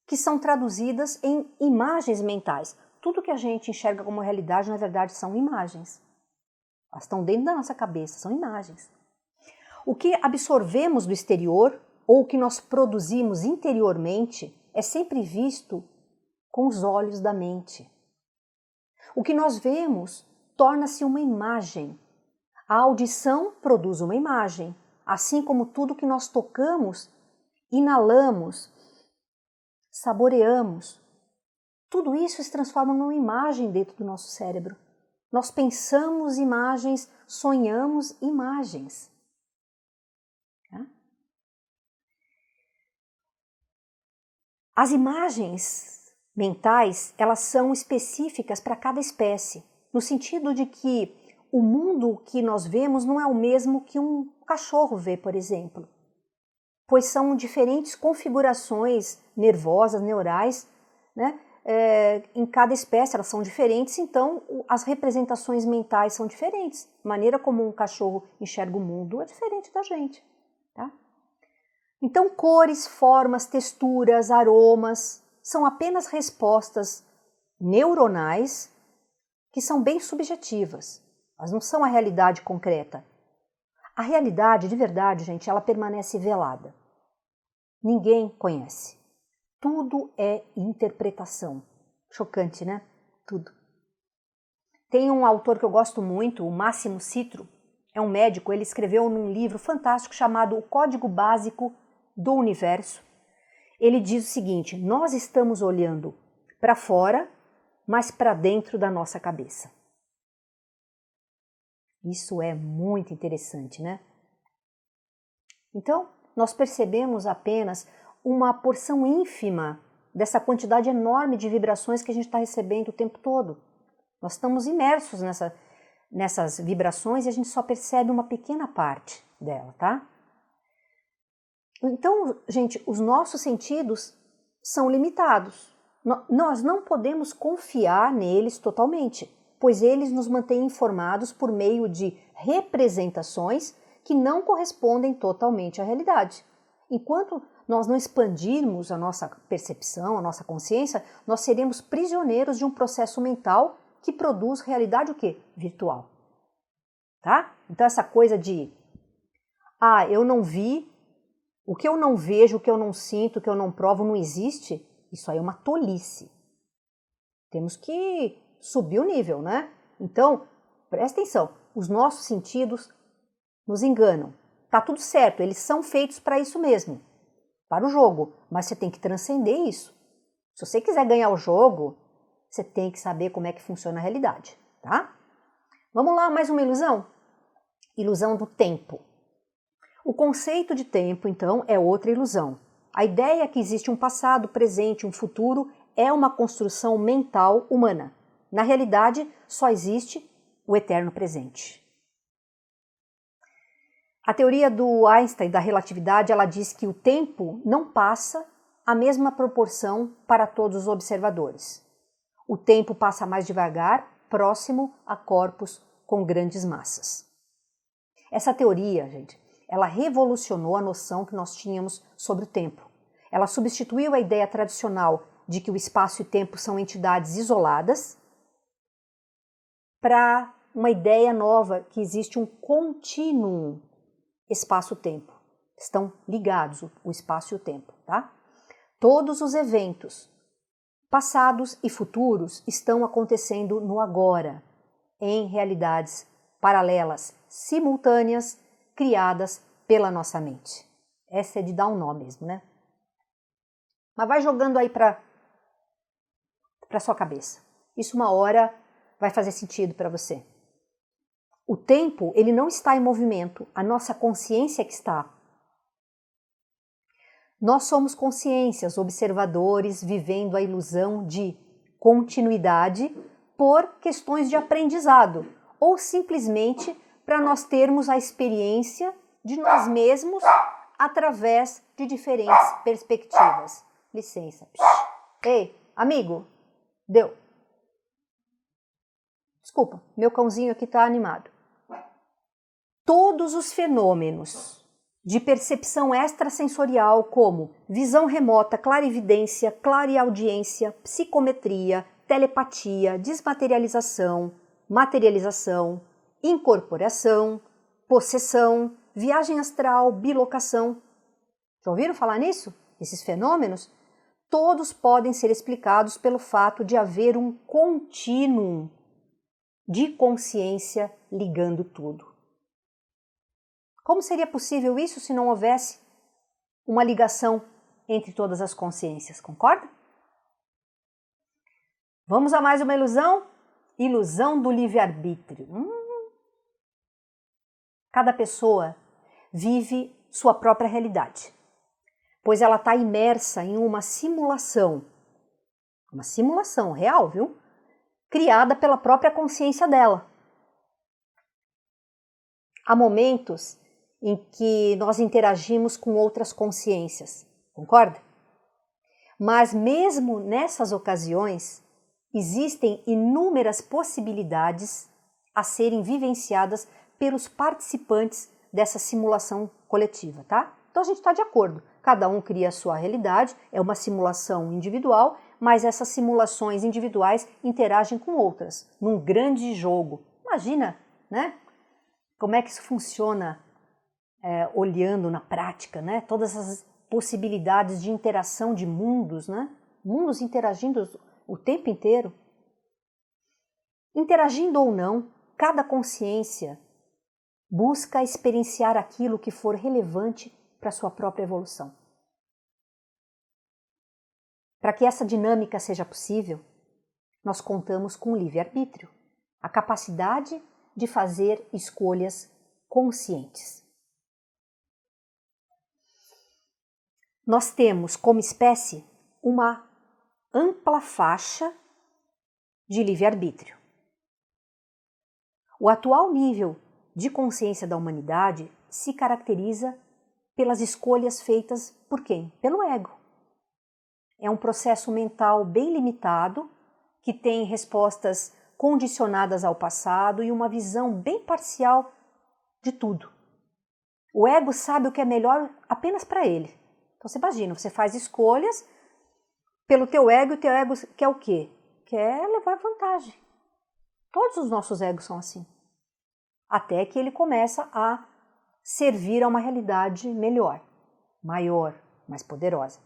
que são traduzidas em imagens mentais. Tudo que a gente enxerga como realidade, na verdade, são imagens. Elas estão dentro da nossa cabeça, são imagens. O que absorvemos do exterior ou o que nós produzimos interiormente é sempre visto com os olhos da mente. O que nós vemos torna-se uma imagem. A audição produz uma imagem, assim como tudo que nós tocamos, inalamos, saboreamos. Tudo isso se transforma numa imagem dentro do nosso cérebro. Nós pensamos imagens, sonhamos imagens. As imagens mentais, elas são específicas para cada espécie, no sentido de que o mundo que nós vemos não é o mesmo que um cachorro vê, por exemplo, pois são diferentes configurações nervosas, neurais, né? Em cada espécie elas são diferentes, então as representações mentais são diferentes. A maneira como um cachorro enxerga o mundo é diferente da gente. Tá? Então cores, formas, texturas, aromas, são apenas respostas neuronais que são bem subjetivas. Elas não são a realidade concreta. A realidade, de verdade, gente, ela permanece velada. Ninguém conhece. Tudo é interpretação. Chocante, né? Tudo. Tem um autor que eu gosto muito, o Máximo Citro, é um médico, ele escreveu num livro fantástico chamado O Código Básico do Universo. Ele diz o seguinte: nós estamos olhando para fora, mas para dentro da nossa cabeça. Isso é muito interessante, né? Então, nós percebemos apenas uma porção ínfima dessa quantidade enorme de vibrações que a gente está recebendo o tempo todo. Nós estamos imersos nessas vibrações e a gente só percebe uma pequena parte dela, tá? Então, gente, os nossos sentidos são limitados. Nós não podemos confiar neles totalmente, pois eles nos mantêm informados por meio de representações que não correspondem totalmente à realidade. Enquanto nós não expandirmos a nossa percepção, a nossa consciência, nós seremos prisioneiros de um processo mental que produz realidade o quê? Virtual. Tá? Então essa coisa de eu não vi, o que eu não vejo, o que eu não sinto, o que eu não provo não existe, isso aí é uma tolice. Temos que subir o nível, né? Então, presta atenção, os nossos sentidos nos enganam. Tá tudo certo, eles são feitos para isso mesmo, para o jogo, mas você tem que transcender isso. Se você quiser ganhar o jogo, você tem que saber como é que funciona a realidade, tá? Vamos lá, mais uma ilusão? Ilusão do tempo. O conceito de tempo, então, é outra ilusão. A ideia que existe um passado, presente, um futuro é uma construção mental humana. Na realidade, só existe o eterno presente. A teoria do Einstein da relatividade, ela diz que o tempo não passa a mesma proporção para todos os observadores. O tempo passa mais devagar, próximo a corpos com grandes massas. Essa teoria, gente, ela revolucionou a noção que nós tínhamos sobre o tempo. Ela substituiu a ideia tradicional de que o espaço e o tempo são entidades isoladas para uma ideia nova que existe um contínuo espaço-tempo. Estão ligados o espaço e o tempo, tá? Todos os eventos passados e futuros estão acontecendo no agora, em realidades paralelas, simultâneas, criadas pela nossa mente. Essa é de dar um nó mesmo, né? Mas vai jogando aí para sua cabeça. Isso uma hora vai fazer sentido para você. O tempo, ele não está em movimento, a nossa consciência é que está. Nós somos consciências, observadores, vivendo a ilusão de continuidade por questões de aprendizado, ou simplesmente para nós termos a experiência de nós mesmos através de diferentes perspectivas. Licença. Ei, amigo, deu. Desculpa, meu cãozinho aqui está animado. Todos os fenômenos de percepção extrasensorial, como visão remota, clarividência, clareaudiência, psicometria, telepatia, desmaterialização, materialização, incorporação, possessão, viagem astral, bilocação. Já ouviram falar nisso? Esses fenômenos? Todos podem ser explicados pelo fato de haver um contínuo de consciência ligando tudo. Como seria possível isso se não houvesse uma ligação entre todas as consciências, concorda? Vamos a mais uma ilusão? Ilusão do livre-arbítrio. Cada pessoa vive sua própria realidade, pois ela está imersa em uma simulação real, viu? Criada pela própria consciência dela. Há momentos em que nós interagimos com outras consciências, concorda? Mas mesmo nessas ocasiões, existem inúmeras possibilidades a serem vivenciadas pelos participantes dessa simulação coletiva, tá? Então a gente está de acordo. cada um cria a sua realidade, é uma simulação individual, mas essas simulações individuais interagem com outras, num grande jogo. Imagina, né? Como é que isso funciona olhando na prática, né? Todas essas possibilidades de interação de mundos, né? Mundos interagindo o tempo inteiro. Interagindo ou não, cada consciência busca experienciar aquilo que for relevante para a sua própria evolução. Para que essa dinâmica seja possível, nós contamos com o livre-arbítrio, a capacidade de fazer escolhas conscientes. Nós temos, como espécie, uma ampla faixa de livre-arbítrio. O atual nível de consciência da humanidade se caracteriza pelas escolhas feitas por quem? Pelo ego. É um processo mental bem limitado, que tem respostas condicionadas ao passado e uma visão bem parcial de tudo. O ego sabe o que é melhor apenas para ele. Então você imagina, você faz escolhas pelo teu ego e o teu ego quer o quê? Quer levar vantagem. Todos os nossos egos são assim. Até que ele começa a servir a uma realidade melhor, maior, mais poderosa.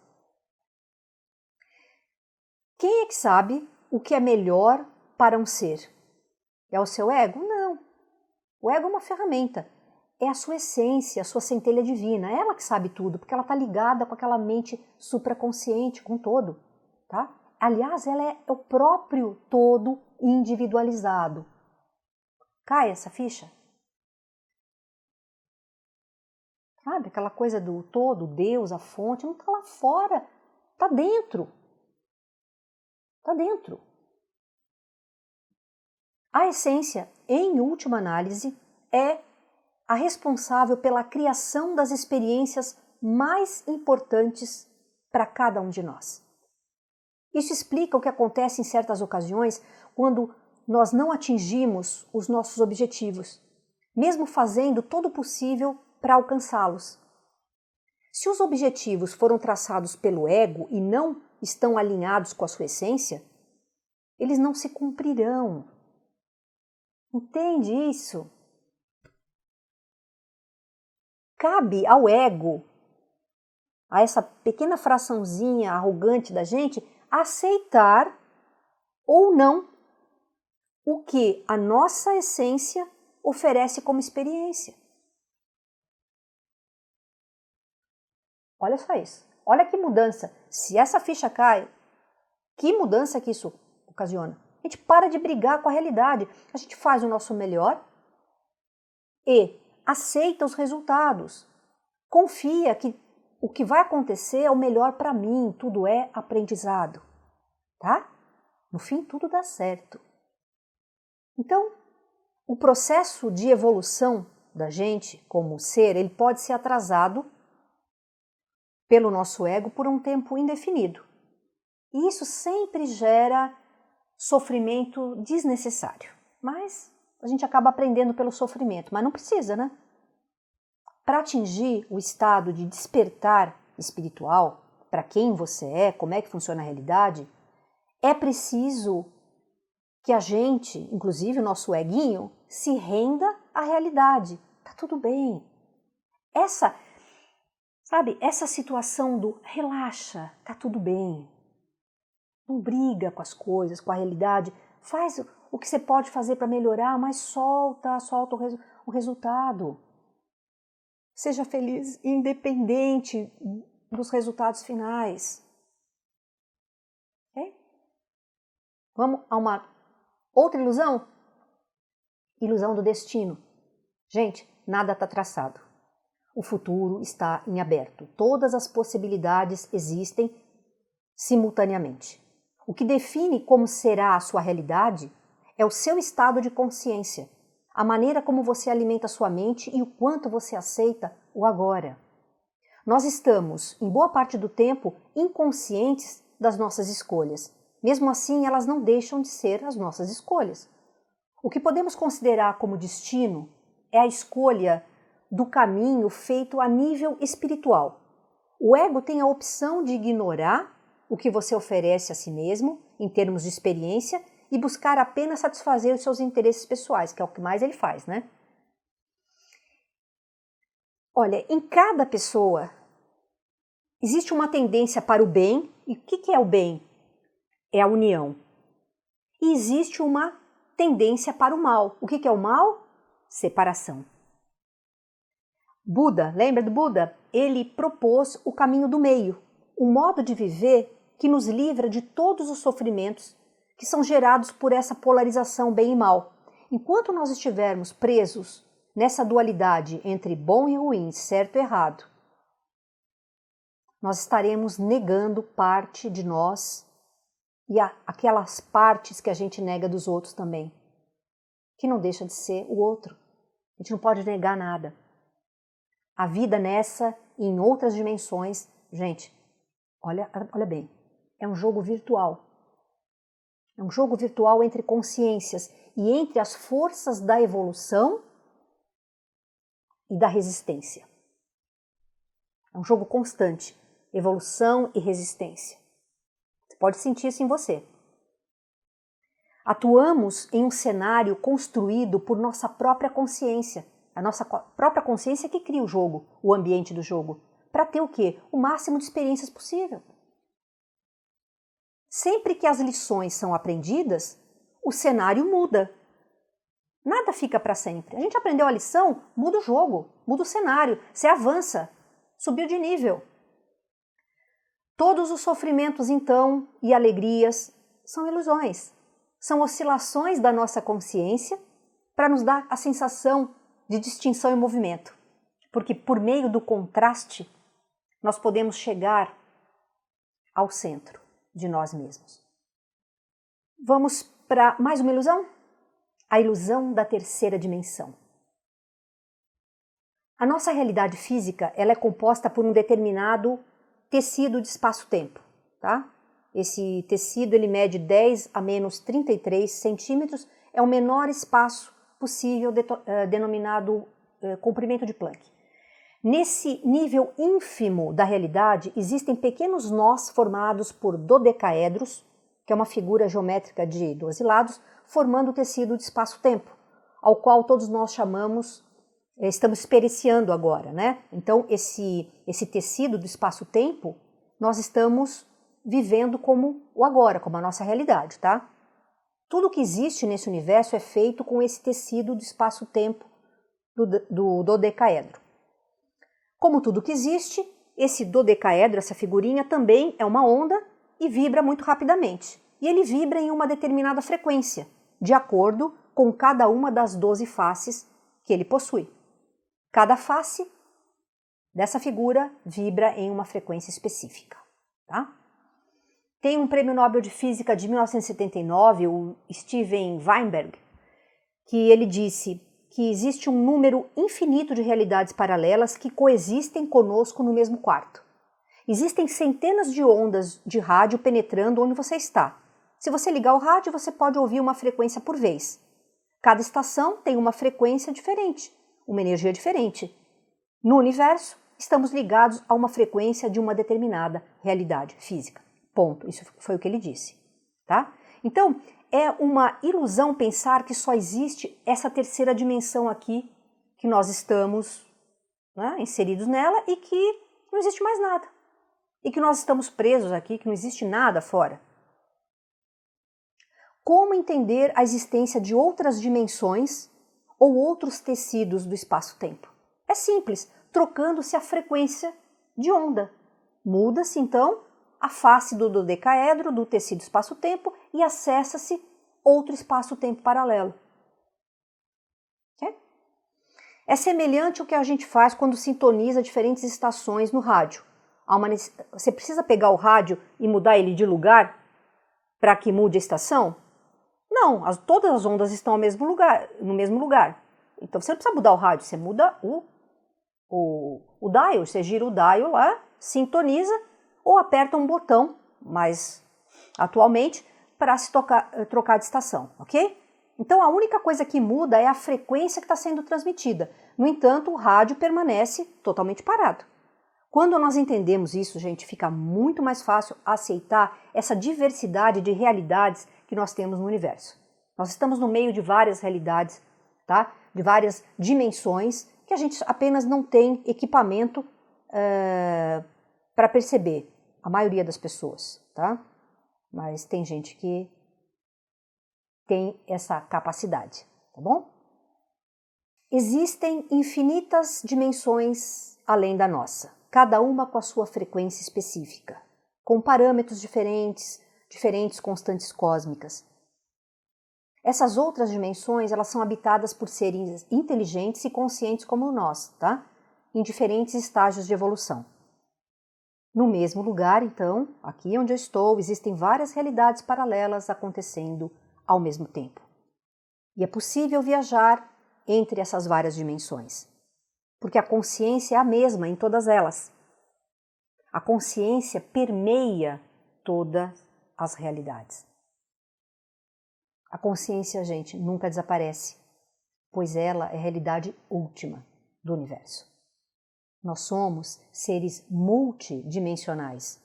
Quem é que sabe o que é melhor para um ser? É o seu ego? Não. O ego é uma ferramenta. É a sua essência, a sua centelha divina. É ela que sabe tudo, porque ela está ligada com aquela mente supraconsciente, com o todo. Tá? Aliás, ela é o próprio todo individualizado. Cai essa ficha? Sabe, aquela coisa do todo, Deus, a fonte, não está lá fora, está dentro. Está dentro. A essência, em última análise, é a responsável pela criação das experiências mais importantes para cada um de nós. Isso explica o que acontece em certas ocasiões quando nós não atingimos os nossos objetivos, mesmo fazendo todo o possível para alcançá-los. Se os objetivos foram traçados pelo ego e não estão alinhados com a sua essência, eles não se cumprirão. Entende isso? Cabe ao ego, a essa pequena fraçãozinha arrogante da gente, aceitar ou não o que a nossa essência oferece como experiência. Olha só isso. Olha que mudança. Se essa ficha cai, que mudança que isso ocasiona? A gente para de brigar com a realidade. A gente faz o nosso melhor e aceita os resultados. Confia que o que vai acontecer é o melhor para mim. Tudo é aprendizado. Tá? No fim, tudo dá certo. Então, o processo de evolução da gente como ser, ele pode ser atrasado pelo nosso ego por um tempo indefinido. E isso sempre gera sofrimento desnecessário. Mas a gente acaba aprendendo pelo sofrimento, mas não precisa, né? Para atingir o estado de despertar espiritual, para quem você é, como é que funciona a realidade, é preciso que a gente, inclusive o nosso eguinho, se renda à realidade. Tá tudo bem. Essa situação do relaxa, tá tudo bem. Não briga com as coisas, com a realidade. Faz o que você pode fazer para melhorar, mas solta o resultado. Seja feliz, independente dos resultados finais. Ok? Vamos a uma outra ilusão? Ilusão do destino. Gente, nada está traçado. O futuro está em aberto. Todas as possibilidades existem simultaneamente. O que define como será a sua realidade é o seu estado de consciência, a maneira como você alimenta a sua mente e o quanto você aceita o agora. Nós estamos, em boa parte do tempo, inconscientes das nossas escolhas. Mesmo assim, elas não deixam de ser as nossas escolhas. O que podemos considerar como destino é a escolha do caminho feito a nível espiritual. O ego tem a opção de ignorar o que você oferece a si mesmo, em termos de experiência, e buscar apenas satisfazer os seus interesses pessoais, que é o que mais ele faz, né? Olha, em cada pessoa existe uma tendência para o bem, e o que é o bem? É a união. E existe uma tendência para o mal. O que é o mal? Separação. Buda, lembra do Buda? Ele propôs o caminho do meio, um modo de viver que nos livra de todos os sofrimentos que são gerados por essa polarização bem e mal. Enquanto nós estivermos presos nessa dualidade entre bom e ruim, certo e errado, nós estaremos negando parte de nós e aquelas partes que a gente nega dos outros também, que não deixa de ser o outro. A gente não pode negar nada. A vida nessa e em outras dimensões, gente, olha bem, é um jogo virtual. É um jogo virtual entre consciências e entre as forças da evolução e da resistência. É um jogo constante, evolução e resistência. Você pode sentir isso em você. Atuamos em um cenário construído por nossa própria consciência. A nossa própria consciência que cria o jogo, o ambiente do jogo. Para ter o quê? O máximo de experiências possível. Sempre que as lições são aprendidas, o cenário muda. Nada fica para sempre. A gente aprendeu a lição, muda o jogo, muda o cenário, você avança, subiu de nível. Todos os sofrimentos, então, e alegrias são ilusões. São oscilações da nossa consciência para nos dar a sensação de distinção e movimento. Porque por meio do contraste, nós podemos chegar ao centro de nós mesmos. Vamos para mais uma ilusão? A ilusão da terceira dimensão. A nossa realidade física ela é composta por um determinado tecido de espaço-tempo, tá? Esse tecido ele mede 10 a menos 33 centímetros, é o menor espaço possível, denominado comprimento de Planck. Nesse nível ínfimo da realidade, existem pequenos nós formados por dodecaedros, que é uma figura geométrica de 12 lados, formando o tecido de espaço-tempo, ao qual todos nós chamamos, estamos experienciando agora, né? Então, esse tecido do espaço-tempo, nós estamos vivendo como o agora, como a nossa realidade, tá? Tudo que existe nesse universo é feito com esse tecido do espaço-tempo do dodecaedro. Como tudo que existe, esse dodecaedro, essa figurinha, também é uma onda e vibra muito rapidamente. E ele vibra em uma determinada frequência, de acordo com cada uma das 12 faces que ele possui. Cada face dessa figura vibra em uma frequência específica. Tá? Tem um prêmio Nobel de Física de 1979, o Steven Weinberg, que ele disse que existe um número infinito de realidades paralelas que coexistem conosco no mesmo quarto. Existem centenas de ondas de rádio penetrando onde você está. Se você ligar o rádio, você pode ouvir uma frequência por vez. Cada estação tem uma frequência diferente, uma energia diferente. No universo, estamos ligados a uma frequência de uma determinada realidade física. Ponto. Isso foi o que ele disse. Tá? Então, é uma ilusão pensar que só existe essa terceira dimensão aqui, que nós estamos, né, inseridos nela e que não existe mais nada. E que nós estamos presos aqui, que não existe nada fora. Como entender a existência de outras dimensões ou outros tecidos do espaço-tempo? É simples, trocando-se a frequência de onda. Muda-se, então, a face do dodecaedro, do tecido espaço-tempo, e acessa-se outro espaço-tempo paralelo. Okay? É semelhante ao que a gente faz quando sintoniza diferentes estações no rádio. Você precisa pegar o rádio e mudar ele de lugar para que mude a estação? Não, todas as ondas estão no mesmo lugar. Então você não precisa mudar o rádio, você muda o dial, você gira o dial lá, sintoniza ou aperta um botão, mas atualmente, para se trocar de estação, ok? Então a única coisa que muda é a frequência que está sendo transmitida. No entanto, o rádio permanece totalmente parado. Quando nós entendemos isso, gente, fica muito mais fácil aceitar essa diversidade de realidades que nós temos no universo. Nós estamos no meio de várias realidades, tá? De várias dimensões que a gente apenas não tem equipamento para perceber, a maioria das pessoas, tá? Mas tem gente que tem essa capacidade, tá bom? Existem infinitas dimensões além da nossa, cada uma com a sua frequência específica, com parâmetros diferentes constantes cósmicas. Essas outras dimensões, elas são habitadas por seres inteligentes e conscientes como nós, tá? Em diferentes estágios de evolução. No mesmo lugar, então, aqui onde eu estou, existem várias realidades paralelas acontecendo ao mesmo tempo. E é possível viajar entre essas várias dimensões, porque a consciência é a mesma em todas elas. A consciência permeia todas as realidades. A consciência, gente, nunca desaparece, pois ela é a realidade última do universo. Nós somos seres multidimensionais.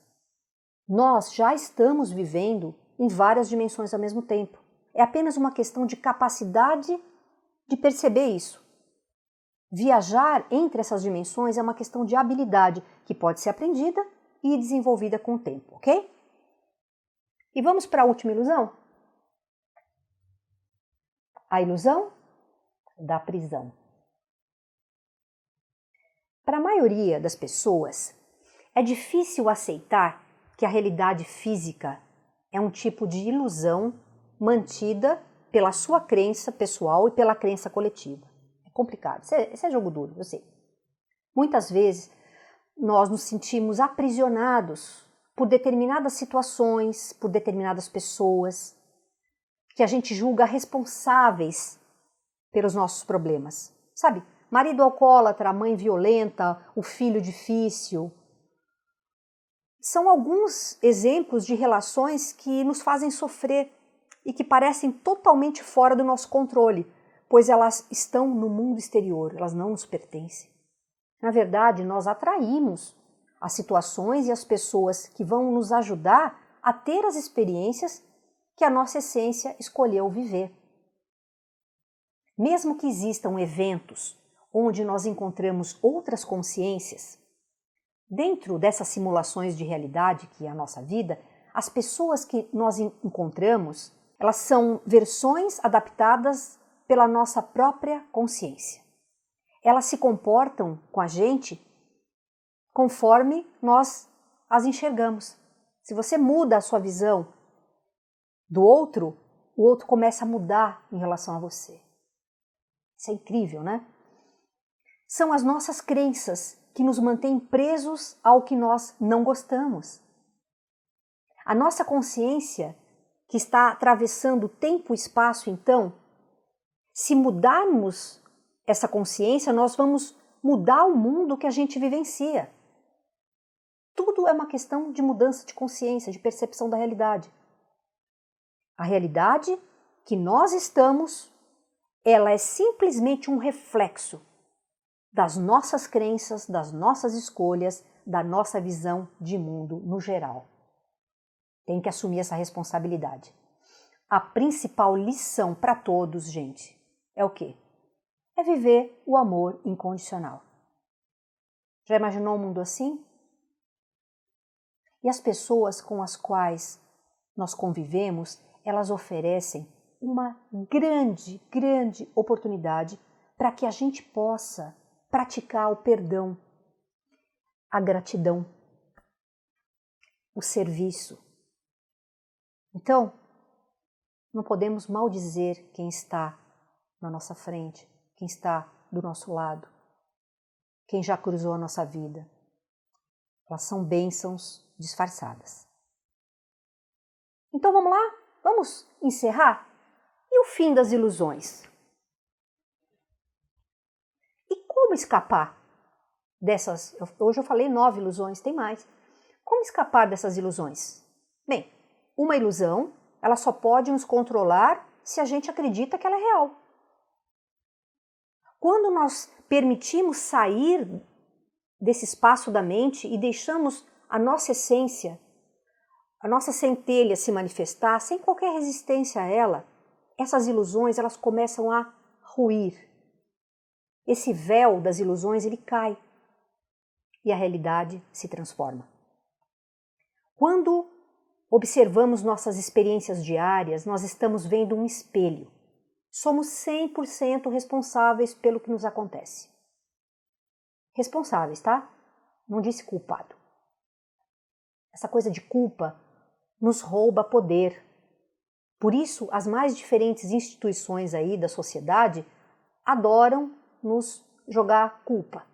Nós já estamos vivendo em várias dimensões ao mesmo tempo. É apenas uma questão de capacidade de perceber isso. Viajar entre essas dimensões é uma questão de habilidade que pode ser aprendida e desenvolvida com o tempo, ok? E vamos para a última ilusão? A ilusão da prisão. Para a maioria das pessoas, é difícil aceitar que a realidade física é um tipo de ilusão mantida pela sua crença pessoal e pela crença coletiva. É complicado, isso é jogo duro, eu sei. Muitas vezes, nós nos sentimos aprisionados por determinadas situações, por determinadas pessoas, que a gente julga responsáveis pelos nossos problemas. Sabe, marido alcoólatra, mãe violenta, o filho difícil. São alguns exemplos de relações que nos fazem sofrer e que parecem totalmente fora do nosso controle, pois elas estão no mundo exterior, elas não nos pertencem. Na verdade, nós atraímos as situações e as pessoas que vão nos ajudar a ter as experiências que a nossa essência escolheu viver. Mesmo que existam eventos onde nós encontramos outras consciências, dentro dessas simulações de realidade que é a nossa vida, as pessoas que nós encontramos, elas são versões adaptadas pela nossa própria consciência. Elas se comportam com a gente conforme nós as enxergamos. Se você muda a sua visão do outro, o outro começa a mudar em relação a você. Isso é incrível, né? São as nossas crenças que nos mantêm presos ao que nós não gostamos. A nossa consciência, que está atravessando tempo e espaço, então, se mudarmos essa consciência, nós vamos mudar o mundo que a gente vivencia. Tudo é uma questão de mudança de consciência, de percepção da realidade. A realidade que nós estamos, ela é simplesmente um reflexo das nossas crenças, das nossas escolhas, da nossa visão de mundo no geral. Tem que assumir essa responsabilidade. A principal lição para todos, gente, é o quê? É viver o amor incondicional. Já imaginou um mundo assim? E as pessoas com as quais nós convivemos, elas oferecem uma grande oportunidade para que a gente possa praticar o perdão, a gratidão, o serviço. Então, não podemos maldizer quem está na nossa frente, quem está do nosso lado, quem já cruzou a nossa vida. Elas são bênçãos disfarçadas. Então vamos lá? Vamos encerrar? E o fim das ilusões? E como escapar dessas? Hoje eu falei 9 ilusões, tem mais. Como escapar dessas ilusões? Bem, uma ilusão, ela só pode nos controlar se a gente acredita que ela é real. Quando nós permitimos sair desse espaço da mente e deixamos a nossa essência, a nossa centelha se manifestar sem qualquer resistência a ela, essas ilusões elas começam a ruir. Esse véu das ilusões ele cai e a realidade se transforma. Quando observamos nossas experiências diárias, nós estamos vendo um espelho. Somos 100% responsáveis pelo que nos acontece. Responsáveis, tá? Não disse culpado. Essa coisa de culpa nos rouba poder. Por isso, as mais diferentes instituições aí da sociedade adoram nos jogar culpa.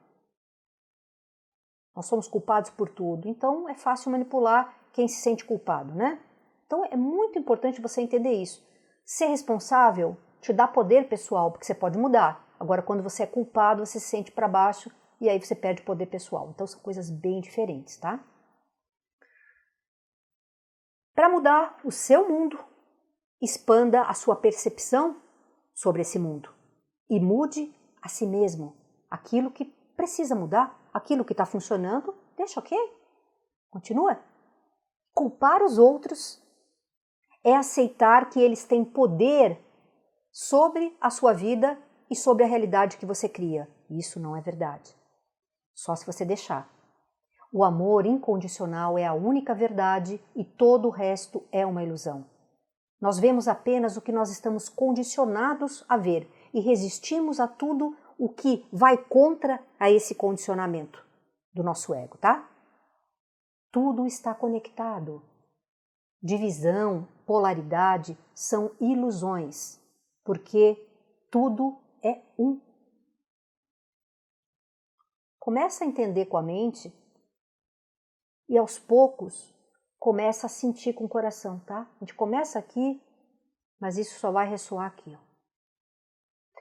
Nós somos culpados por tudo, então é fácil manipular quem se sente culpado, né? Então é muito importante você entender isso. Ser responsável te dá poder pessoal, porque você pode mudar. Agora, quando você é culpado, você se sente para baixo e aí você perde poder pessoal. Então são coisas bem diferentes, tá? Para mudar o seu mundo, expanda a sua percepção sobre esse mundo e mude a si mesmo. Aquilo que precisa mudar, aquilo que está funcionando, deixa ok? Continua. Culpar os outros é aceitar que eles têm poder sobre a sua vida e sobre a realidade que você cria. Isso não é verdade. Só se você deixar. O amor incondicional é a única verdade e todo o resto é uma ilusão. Nós vemos apenas o que nós estamos condicionados a ver e resistimos a tudo o que vai contra a esse condicionamento do nosso ego, tá? Tudo está conectado. Divisão, polaridade são ilusões, porque tudo é um. Começa a entender com a mente e aos poucos começa a sentir com o coração, tá? A gente começa aqui, mas isso só vai ressoar aqui, ó.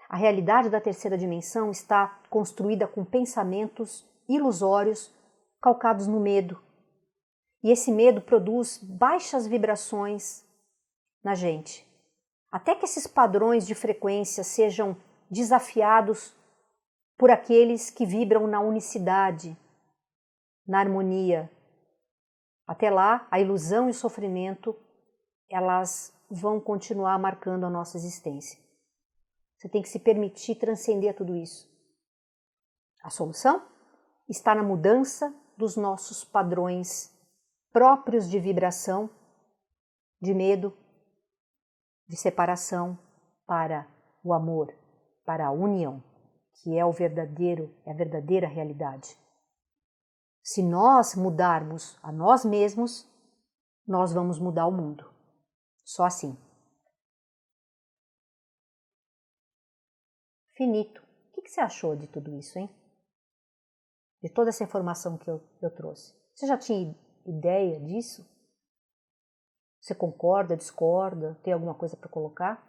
A realidade da terceira dimensão está construída com pensamentos ilusórios calcados no medo. E esse medo produz baixas vibrações na gente. Até que esses padrões de frequência sejam desafiados por aqueles que vibram na unicidade, na harmonia. Até lá, a ilusão e o sofrimento, elas vão continuar marcando a nossa existência. Você tem que se permitir transcender tudo isso. A solução está na mudança dos nossos padrões próprios de vibração, de medo, de separação, para o amor, para a união, que é a verdadeira realidade. Se nós mudarmos a nós mesmos, nós vamos mudar o mundo. Só assim. Finito. O que você achou de tudo isso, hein? De toda essa informação que eu trouxe. Você já tinha ideia disso? Você concorda, discorda? Tem alguma coisa para colocar?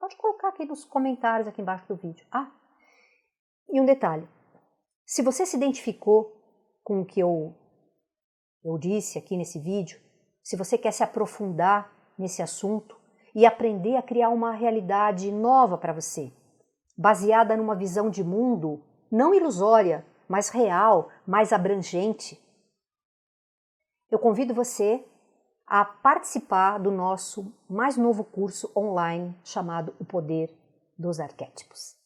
Pode colocar aqui nos comentários aqui embaixo do vídeo. Ah, e um detalhe. Se você se identificou com o que eu disse aqui nesse vídeo, se você quer se aprofundar nesse assunto e aprender a criar uma realidade nova para você, baseada numa visão de mundo não ilusória, mas real, mais abrangente, eu convido você a participar do nosso mais novo curso online chamado O Poder dos Arquétipos.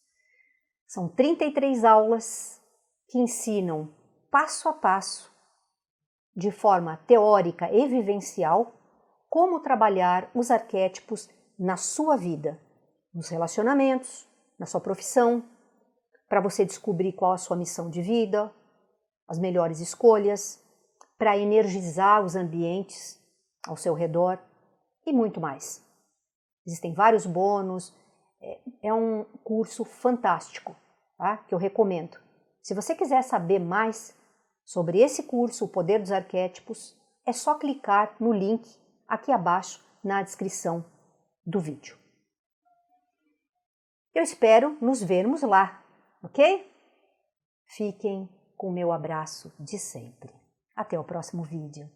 São 33 aulas que ensinam passo a passo, de forma teórica e vivencial, como trabalhar os arquétipos na sua vida, nos relacionamentos, na sua profissão, para você descobrir qual a sua missão de vida, as melhores escolhas, para energizar os ambientes ao seu redor e muito mais. Existem vários bônus, é um curso fantástico, tá? Que eu recomendo. Se você quiser saber mais sobre esse curso, O Poder dos Arquétipos, é só clicar no link aqui abaixo na descrição do vídeo. Eu espero nos vermos lá, ok? Fiquem com o meu abraço de sempre. Até o próximo vídeo.